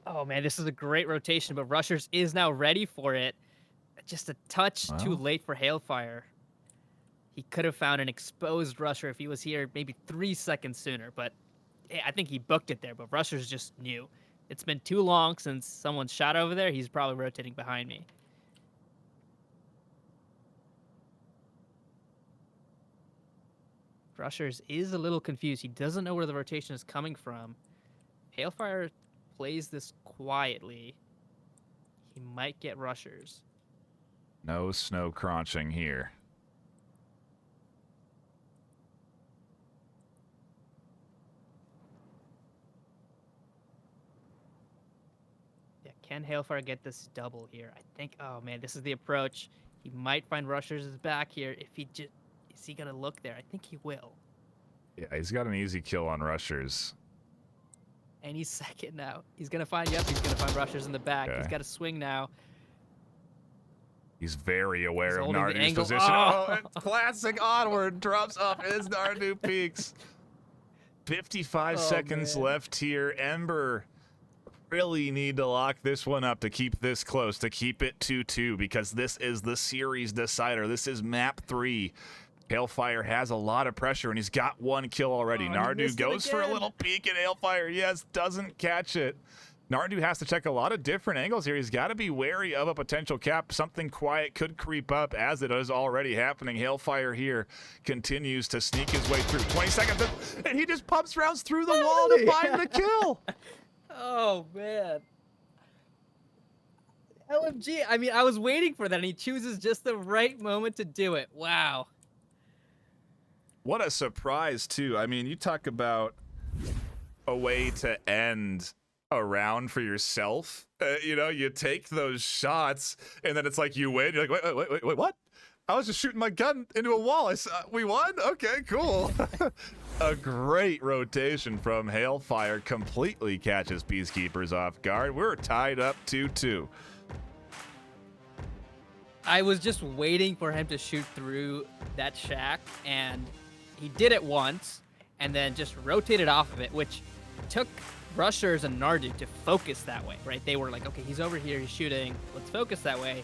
Oh, man, this is a great rotation, but Rushers is now ready for it. Just a touch too late for Hailfire. He could have found an exposed Rusher if he was here maybe 3 seconds sooner, but I think he booked it there, but Rushers just knew. It's been too long since someone shot over there. He's probably rotating behind me. Rushers is a little confused. He doesn't know where the rotation is coming from. Hailfire plays this quietly. He might get Rushers. No snow crunching here. Yeah, can Hailfire get this double here? I think, oh man, this is the approach. He might find Rushers is back here. If he just, is he gonna look there? I think he will. Yeah, he's got an easy kill on Rushers. Any second now. He's gonna find, yep, he's gonna find Rushers in the back. Okay. He's got a swing now. He's very aware He's of holding the Nardu's angle. position. Oh! Oh, it's classic Onward. Drops off as Nardu peaks. 55 seconds man. left here. Ember really need to lock this one up to keep this close, to keep it 2-2, because this is the series decider. This is map 3. Hailfire has a lot of pressure, and he's got one kill already. Oh, Nardu goes for a little peek at Hailfire. Yes, doesn't catch it. Nardu has to check a lot of different angles here. He's got to be wary of a potential cap. Something quiet could creep up, as it is already happening. Hailfire here continues to sneak his way through. 20 seconds, and he just pumps rounds through the wall to find the kill. Oh, man. LMG, I mean, I was waiting for that, and he chooses just the right moment to do it. Wow. What a surprise, too. I mean, you talk about a way to end a round for yourself. You know, you take those shots, and then it's like you win. You're like, wait, what? I was just shooting my gun into a wall. We won? Okay, cool. A great rotation from Hailfire completely catches Peacekeepers off guard. We're tied up 2-2. I was just waiting for him to shoot through that shack, and he did it once, and then just rotated off of it, which took Rushers and Nardu to focus that way, right? They were like, okay, he's over here, he's shooting, let's focus that way.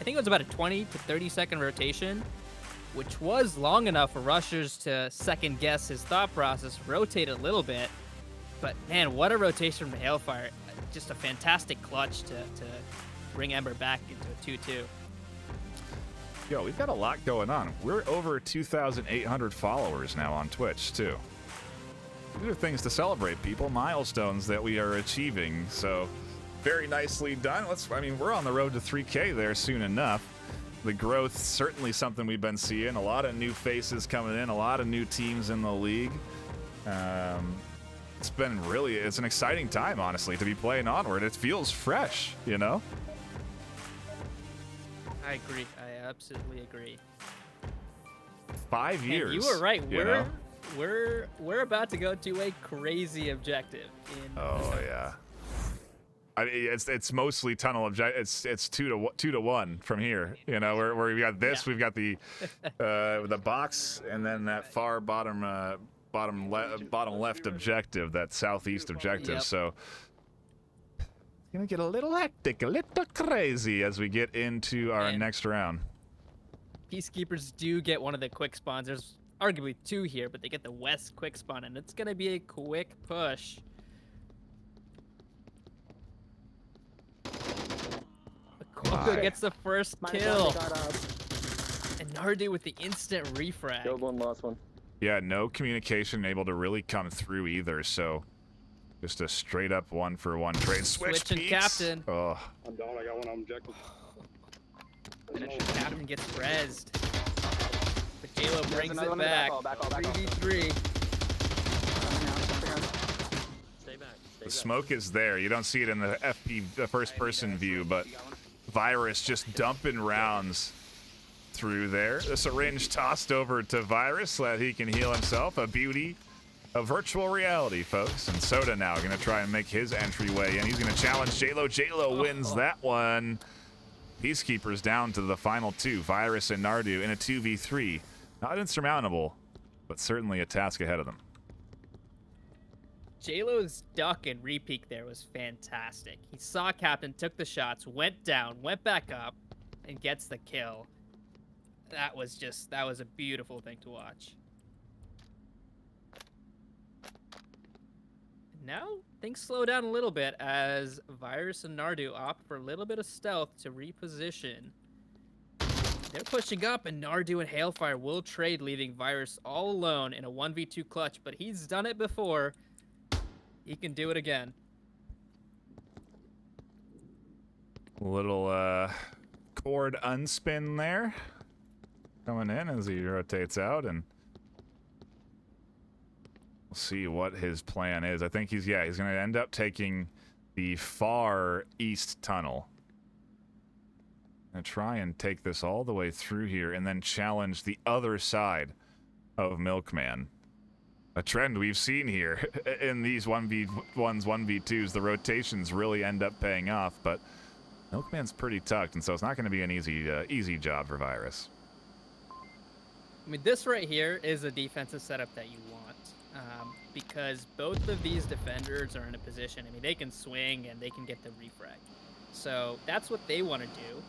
I think it was about a 20 to 30 second rotation, which was long enough for Rushers to second guess his thought process, rotate a little bit. But man, what a rotation from Hailfire. Just a fantastic clutch to bring Ember back into a 2-2. Yo, we've got a lot going on. We're over 2,800 followers now on Twitch, too. These are things to celebrate, people. Milestones that we are achieving. So, very nicely done. We're on the road to 3K there soon enough. The growth, certainly something we've been seeing. A lot of new faces coming in, a lot of new teams in the league. It's an exciting time, honestly, to be playing Onward. It feels fresh, you know? I agree. I absolutely agree. 5 years. And you were right. You know? We're about to go to a crazy objective. Oh yeah. I mean, it's mostly tunnel object. It's 2 to 1 from here. You know, where we got this, we've got the box, and then that far bottom left objective, that southeast objective. Yep. So it's gonna get a little hectic, a little crazy as we get into our next round. Peacekeepers do get one of the quick spawns. There's arguably 2 here, but they get the west quick spawn, and it's gonna be a quick push. Koka gets the first kill. And Nardu with the instant refrag. Killed one, lost one. Yeah, no communication able to really come through either, so just a straight up 1-for-1 trade. Switching Peaks. captain. Oh. I'm down. I got one on objective. Captain gets rezzed. But Halo brings another it one. back. Back all. 3v3. Stay back. The smoke is there. You don't see it in the first person view, but Virus just dumping rounds through there. The syringe tossed over to Virus so that he can heal himself. A beauty of virtual reality, folks. And Soda now going to try and make his entryway in. He's going to challenge JLo. JLo wins that one. Peacekeepers down to the final two, Virus and Nardu in a 2v3. Not insurmountable, but certainly a task ahead of them. JLo's duck and repeat there was fantastic. He saw Captain, took the shots, went down, went back up, and gets the kill. That was a beautiful thing to watch. Now things slow down a little bit as Virus and Nardu opt for a little bit of stealth to reposition. They're pushing up, and Nardu and Hailfire will trade, leaving Virus all alone in a 1v2 clutch, but he's done it before. He can do it again. Little cord unspin there. Coming in as he rotates out, and we'll see what his plan is. I think he's going to end up taking the far east tunnel. And try and take this all the way through here and then challenge the other side of Milkman. A trend we've seen here in these 1v1s, 1v2s. The rotations really end up paying off, but Milkman's pretty tucked, and so it's not going to be an easy job for Virus. I mean, this right here is a defensive setup that you want, because both of these defenders are in a position. I mean, they can swing and they can get the refrag. So that's what they want to do.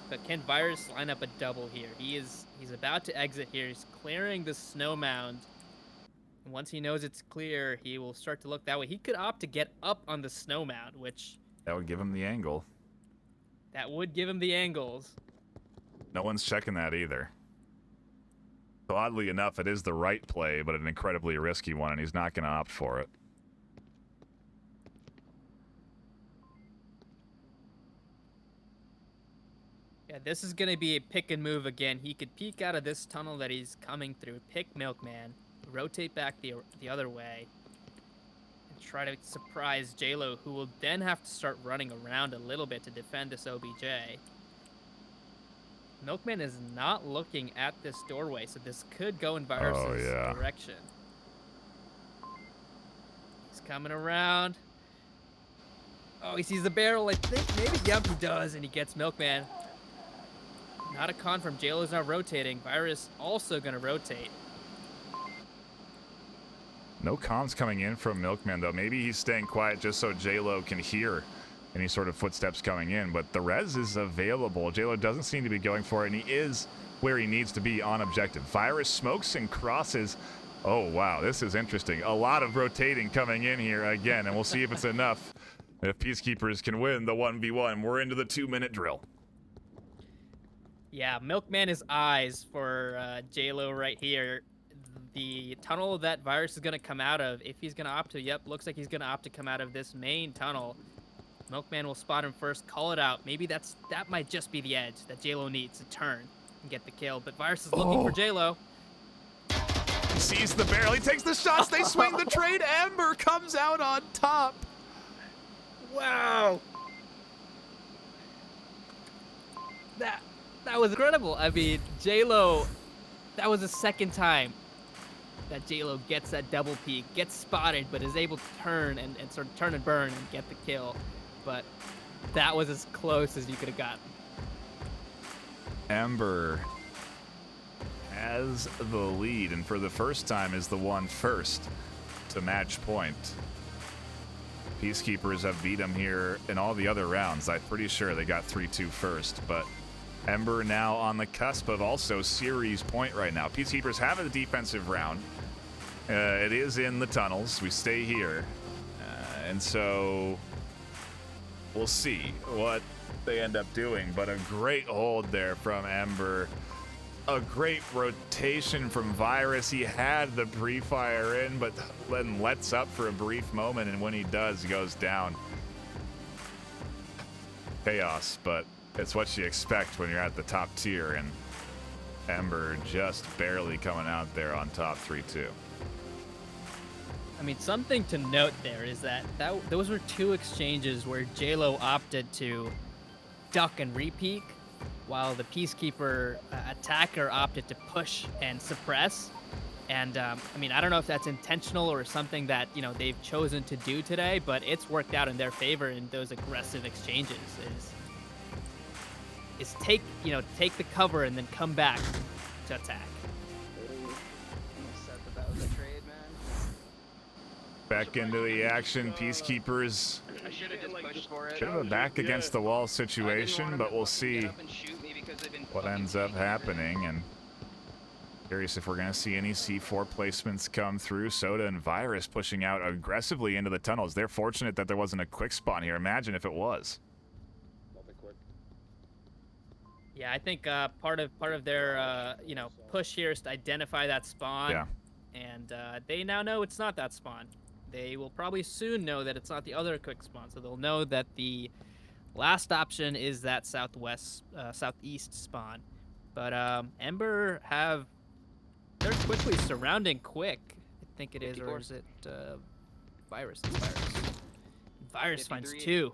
But can Virus line up a double here? He's about to exit here. He's clearing the snow mound. And once he knows it's clear, he will start to look that way. He could opt to get up on the snow mound, which... That would give him the angle. That would give him the angles. No one's checking that either. So oddly enough, it is the right play, but an incredibly risky one, and he's not going to opt for it. Yeah, this is going to be a pick and move again. He could peek out of this tunnel that he's coming through, pick Milkman, rotate back the other way, and try to surprise JLo, who will then have to start running around a little bit to defend this OBJ. Milkman is not looking at this doorway, so this could go in Virus's direction. He's coming around. Oh, he sees the barrel. I think maybe, yep, he does, and he gets Milkman. Not a con from JLo's now rotating. Virus also going to rotate. No comms coming in from Milkman, though. Maybe he's staying quiet just so JLo can hear any sort of footsteps coming in, but the res is available. JLo doesn't seem to be going for it, and he is where he needs to be on objective. Virus smokes and crosses. Oh, wow, this is interesting. A lot of rotating coming in here again, and we'll see if it's enough. If Peacekeepers can win the 1v1, we're into the 2-minute drill. Yeah, Milkman is eyes for JLo right here. The tunnel that Virus is going to come out of, if he's going to opt to, looks like he's going to opt to come out of this main tunnel. Milkman will spot him first, call it out. Maybe that might just be the edge that JLo needs to turn and get the kill. But Virus is looking for JLo. He sees the barrel. He takes the shots. They swing the trade. Ember comes out on top. Wow. That was incredible. I mean, JLo, that was the second time that JLo gets that double peek, gets spotted, but is able to turn and sort of turn and burn and get the kill. But that was as close as you could have gotten. Ember has the lead, and for the first time is the one first to match point. Peacekeepers have beat him here in all the other rounds. I'm pretty sure they got 3-2 first, but Ember now on the cusp of also series point right now. Peacekeepers have a defensive round. It is in the tunnels. We stay here. And so we'll see what they end up doing. But a great hold there from Ember. A great rotation from Virus. He had the pre-fire in, but then lets up for a brief moment. And when he does, he goes down. Chaos, but it's what you expect when you're at the top tier. And Ember just barely coming out there on top 3-2. I mean, something to note there is that those were two exchanges where JLo opted to duck and repeat, while the Peacekeeper attacker opted to push and suppress. And I mean, I don't know if that's intentional or something that, you know, they've chosen to do today, but it's worked out in their favor in those aggressive exchanges. Is take the cover and then come back to attack. Said that was a trade, man. Back into the action, Peacekeepers. I should have just pushed for it. Bit of a back against the wall situation, but we'll see what ends up happening. And curious if we're going to see any C4 placements come through. Soda and Virus pushing out aggressively into the tunnels. They're fortunate that there wasn't a quick spawn here. Imagine if it was. Yeah, I think part of their push here is to identify that spawn. Yeah. And they now know it's not that spawn. They will probably soon know that it's not the other quick spawn, so they'll know that the last option is that southeast spawn. But Ember they're quickly surrounding quick. I think it is, 54. Or is it Virus? It's Virus. Virus finds 2.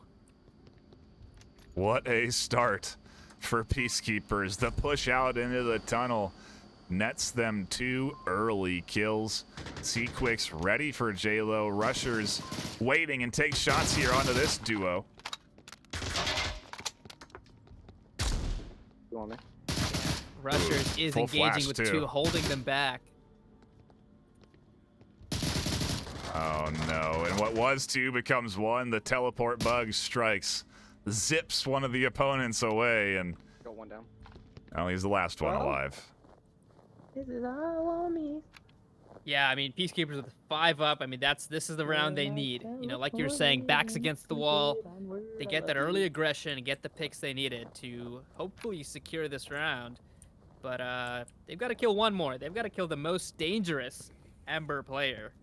What a start for Peacekeepers. The push out into the tunnel nets them 2 early kills. C-Quicks ready for J-Lo. Rushers waiting and take shots here onto this duo. You want me? Rushers is Full engaging flash, with too. 2, holding them back. Oh no, and what was 2 becomes 1. The teleport bug strikes, zips one of the opponents away, and Got 1 down. oh, he's the last one alive. This is all on me. Yeah, I mean, Peacekeepers with 5 up. I mean, this is the round they need. You know, like you were saying, backs against the wall. They get that early aggression and get the picks they needed to hopefully secure this round. But they've got to kill 1 more. They've got to kill the most dangerous Ember player,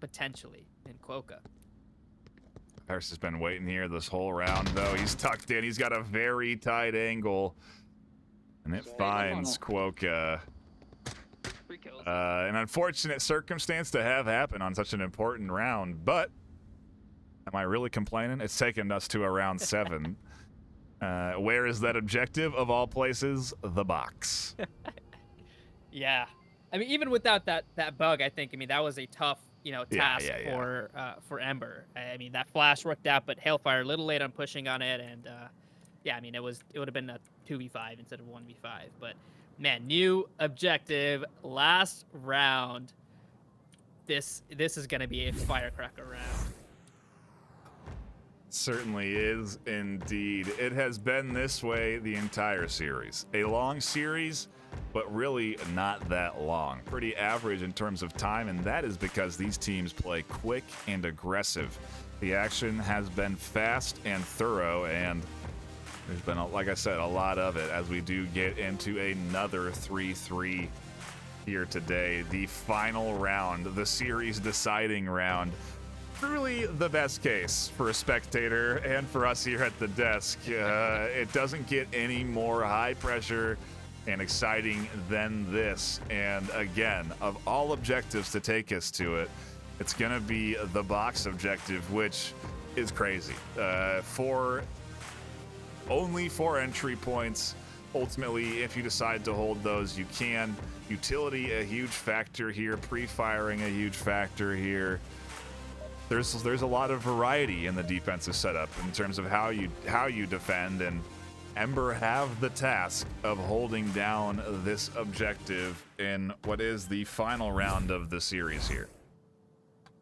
potentially, in Quokka. Harris has been waiting here this whole round, though. He's tucked in. He's got a very tight angle, and it finds Quokka. An unfortunate circumstance to have happen on such an important round, but am I really complaining? It's taken us to around 7. Where is that objective of all places? The box. Yeah, I mean, even without that bug, I think, I mean, that was a tough, task for Ember. I mean, that flash worked out, but Hailfire a little late on pushing on it, and yeah, I mean, it would have been a 2v5 instead of 1v5, but. Man, new objective, last round. This is going to be a firecracker round. Certainly is indeed. It has been this way the entire series. A long series, but really not that long. Pretty average in terms of time, and that is because these teams play quick and aggressive. The action has been fast and thorough, and there's been, like I said, a lot of it as we do get into another 3-3 here today. The final round, the series deciding round. Truly the best case for a spectator and for us here at the desk. It doesn't get any more high pressure and exciting than this. And again, of all objectives to take us to it, it's going to be the box objective, which is crazy. Only 4 entry points. Ultimately, if you decide to hold those, you can. Utility, a huge factor here. Pre-firing, a huge factor here. There's a lot of variety in the defensive setup in terms of how you defend, and Ember have the task of holding down this objective in what is the final round of the series here.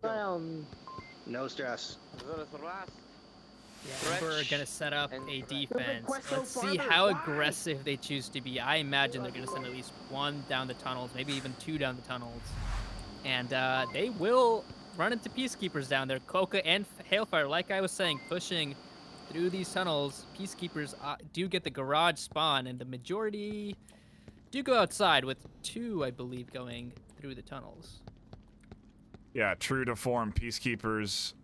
No stress. Yeah, Ember are going to set up a defense. Let's see how aggressive they choose to be. I imagine they're going to send at least 1 down the tunnels, maybe even 2 down the tunnels. And they will run into Peacekeepers down there. Quokka and Hailfire, like I was saying, pushing through these tunnels. Peacekeepers do get the garage spawn, and the majority do go outside, with 2, I believe, going through the tunnels. Yeah, true to form, Peacekeepers...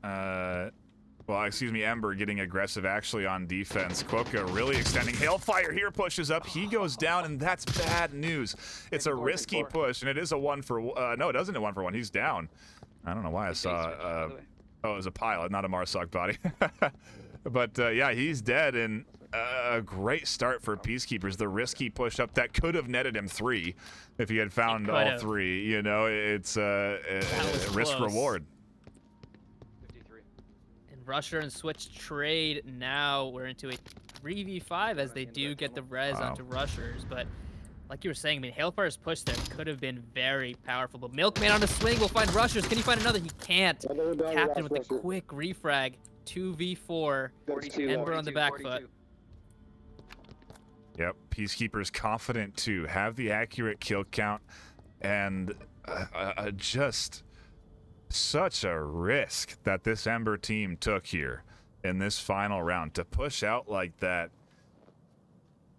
Ember getting aggressive actually on defense. Quokka really extending. Hailfire here pushes up. He goes down, and that's bad news. It's a risky push, and it is a 1-for-1. No, it isn't a 1-for-1. He's down. I don't know why I saw... it was a pilot, not a Marsoc body. But, yeah, he's dead, and a great start for Peacekeepers. The risky push up that could have netted him 3 if he had found all could've. 3. You know, it's a risk close. reward. 53. And Rusher and Switch trade. Now we're into a 3v5 as they do get the res Wow. onto Rushers. But like you were saying, I mean, Hailfire's push there could have been very powerful. But Milkman on a swing will find Rushers. Can he find another? He can't. Another down, Captain last with the rusher. quick refrag. 2v4. 42. Ember on the 42, back 42. foot. Yep, Peacekeepers confident to have the accurate kill count, and just such a risk that this Ember team took here in this final round to push out like that.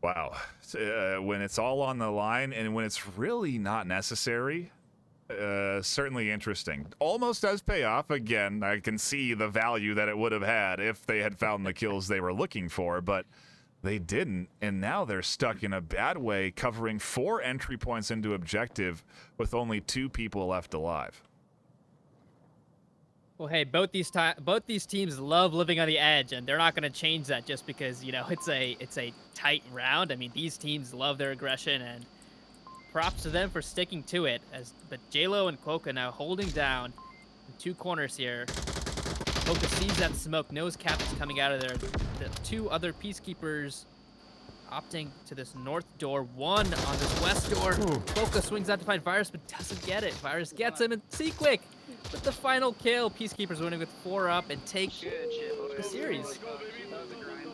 Wow, when it's all on the line and when it's really not necessary. Certainly interesting. Almost does pay off. Again, I can see the value that it would have had if they had found the kills they were looking for, but they didn't, and now they're stuck in a bad way, covering 4 entry points into objective with only 2 people left alive. Well, hey, both these teams love living on the edge, and they're not going to change that just because, you know, it's a tight round. I mean, these teams love their aggression, and props to them for sticking to it. But JLo and Quokka now holding down in 2 corners here. Quokka sees that smoke, knows Captain's coming out of there. The 2 other Peacekeepers opting to this north door, 1 on this west door. Quokka swings out to find Virus, but doesn't get it. Virus gets him, and Seaquick with the final kill. Peacekeepers winning with 4 up and take Good shit, boys. the series. That was a grind.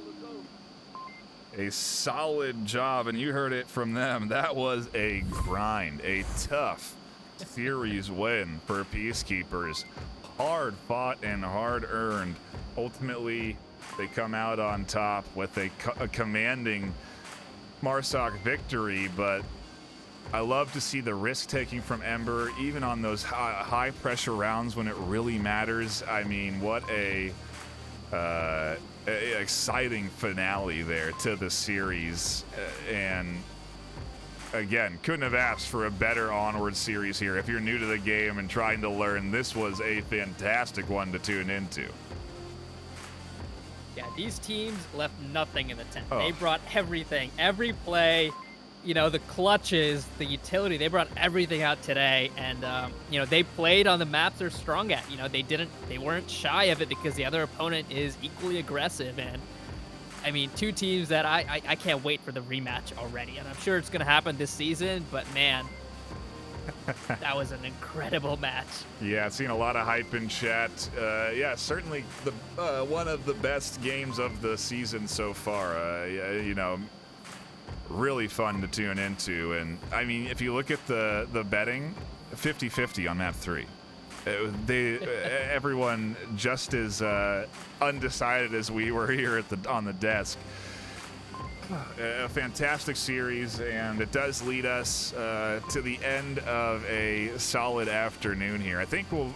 A solid job, and you heard it from them. That was a grind, a tough series win for Peacekeepers. Hard fought and hard earned. Ultimately, they come out on top with a commanding Marsoc victory, but I love to see the risk taking from Ember, even on those high pressure rounds when it really matters. I mean, what a exciting finale there to the series, and again, couldn't have asked for a better Onward series here. If you're new to the game and trying to learn, this was a fantastic one to tune into. Yeah, these teams left nothing in the tent. Oh. They brought everything, every play, you know, the clutches, the utility. They brought everything out today, and you know, they played on the maps they're strong at. You know, they weren't shy of it because the other opponent is equally aggressive. And I mean, 2 teams that I can't wait for the rematch already, and I'm sure it's gonna happen this season. But man, that was an incredible match. Yeah, I've seen a lot of hype in chat. Yeah, certainly the one of the best games of the season so far. You know, really fun to tune into. And I mean, if you look at the betting, 50-50 on map 3. Everyone just as undecided as we were here on the desk. A fantastic series, and it does lead us to the end of a solid afternoon here. I think we'll.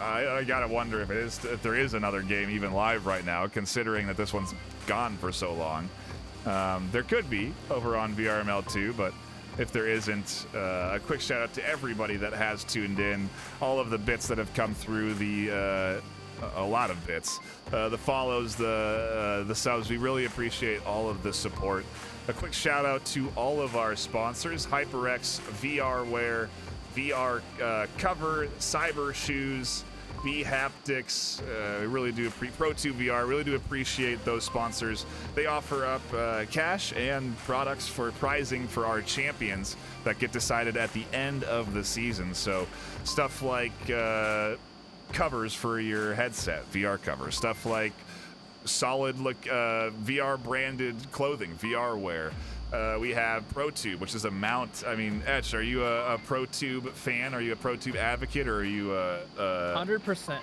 I gotta wonder if there is another game even live right now, considering that this one's gone for so long. There could be over on VRML 2, but if there isn't, a quick shout out to everybody that has tuned in, all of the bits that have come through, a lot of bits, the follows, the subs. We really appreciate all of the support. A quick shout out to all of our sponsors: HyperX, VR Wear, VR Cover, Cyber Shoes, B Haptics. We really do ProTube VR. Really do appreciate those sponsors. They offer up cash and products for prizing for our champions that get decided at the end of the season. So stuff like covers for your headset, VR covers, stuff like solid look VR branded clothing, VR wear. We have ProTube, which is a mount. I mean, Etch, are you a ProTube fan? Are you a ProTube advocate, or are you a 100%.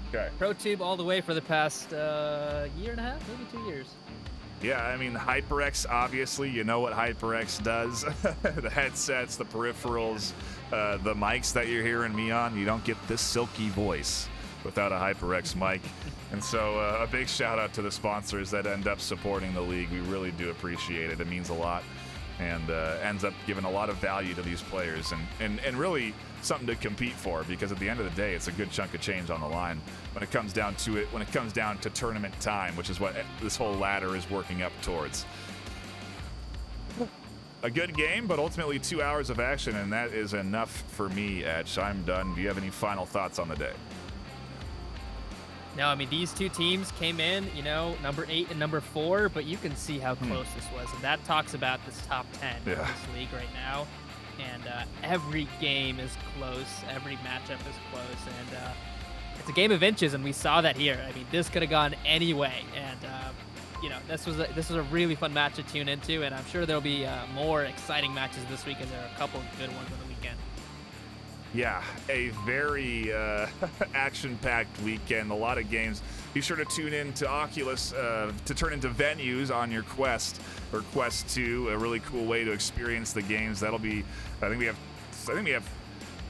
Okay. ProTube all the way for the past year and a half, maybe 2 years. Yeah, I mean, HyperX, obviously, you know what HyperX does. The headsets, the peripherals, the mics that you're hearing me on. You don't get this silky voice without a HyperX mic. And so a big shout out to the sponsors that end up supporting the league. We really do appreciate it. It means a lot. and ends up giving a lot of value to these players and really something to compete for, because at the end of the day, it's a good chunk of change on the line when it comes down to it, when it comes down to tournament time, which is what this whole ladder is working up towards. A good game, but ultimately 2 hours of action, and that is enough for me, Etch. I'm done. Do you have any final thoughts on the day? No, I mean, these two teams came in, you know, number 8 and number 4, but you can see how close this was. And that talks about this top 10 of this league right now. And every game is close. Every matchup is close. And it's a game of inches, and we saw that here. I mean, this could have gone any way. And, you know, this was a really fun match to tune into. And I'm sure there'll be more exciting matches this week, as there are a couple of good ones on the weekend. Yeah, a very action-packed weekend. A lot of games. Be sure to tune in to Oculus to turn into venues on your Quest or Quest 2. A really cool way to experience the games. That'll be. I think we have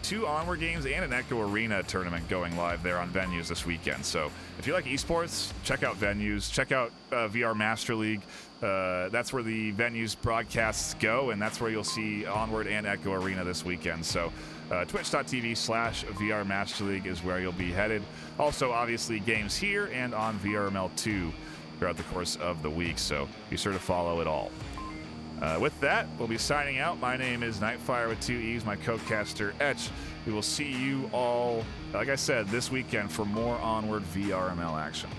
2 Onward games and an Echo Arena tournament going live there on venues this weekend. So if you like esports, check out venues. Check out VR Master League. That's where the venues broadcasts go, and that's where you'll see Onward and Echo Arena this weekend. So twitch.tv/VR Master League is where you'll be headed. Also, obviously, games here and on VRML 2 throughout the course of the week, so be sure to follow it all. With that, we'll be signing out. My name is NightFiree with 2 E's, my co-caster Etch. We will see you all, like I said, this weekend for more Onward VRML action.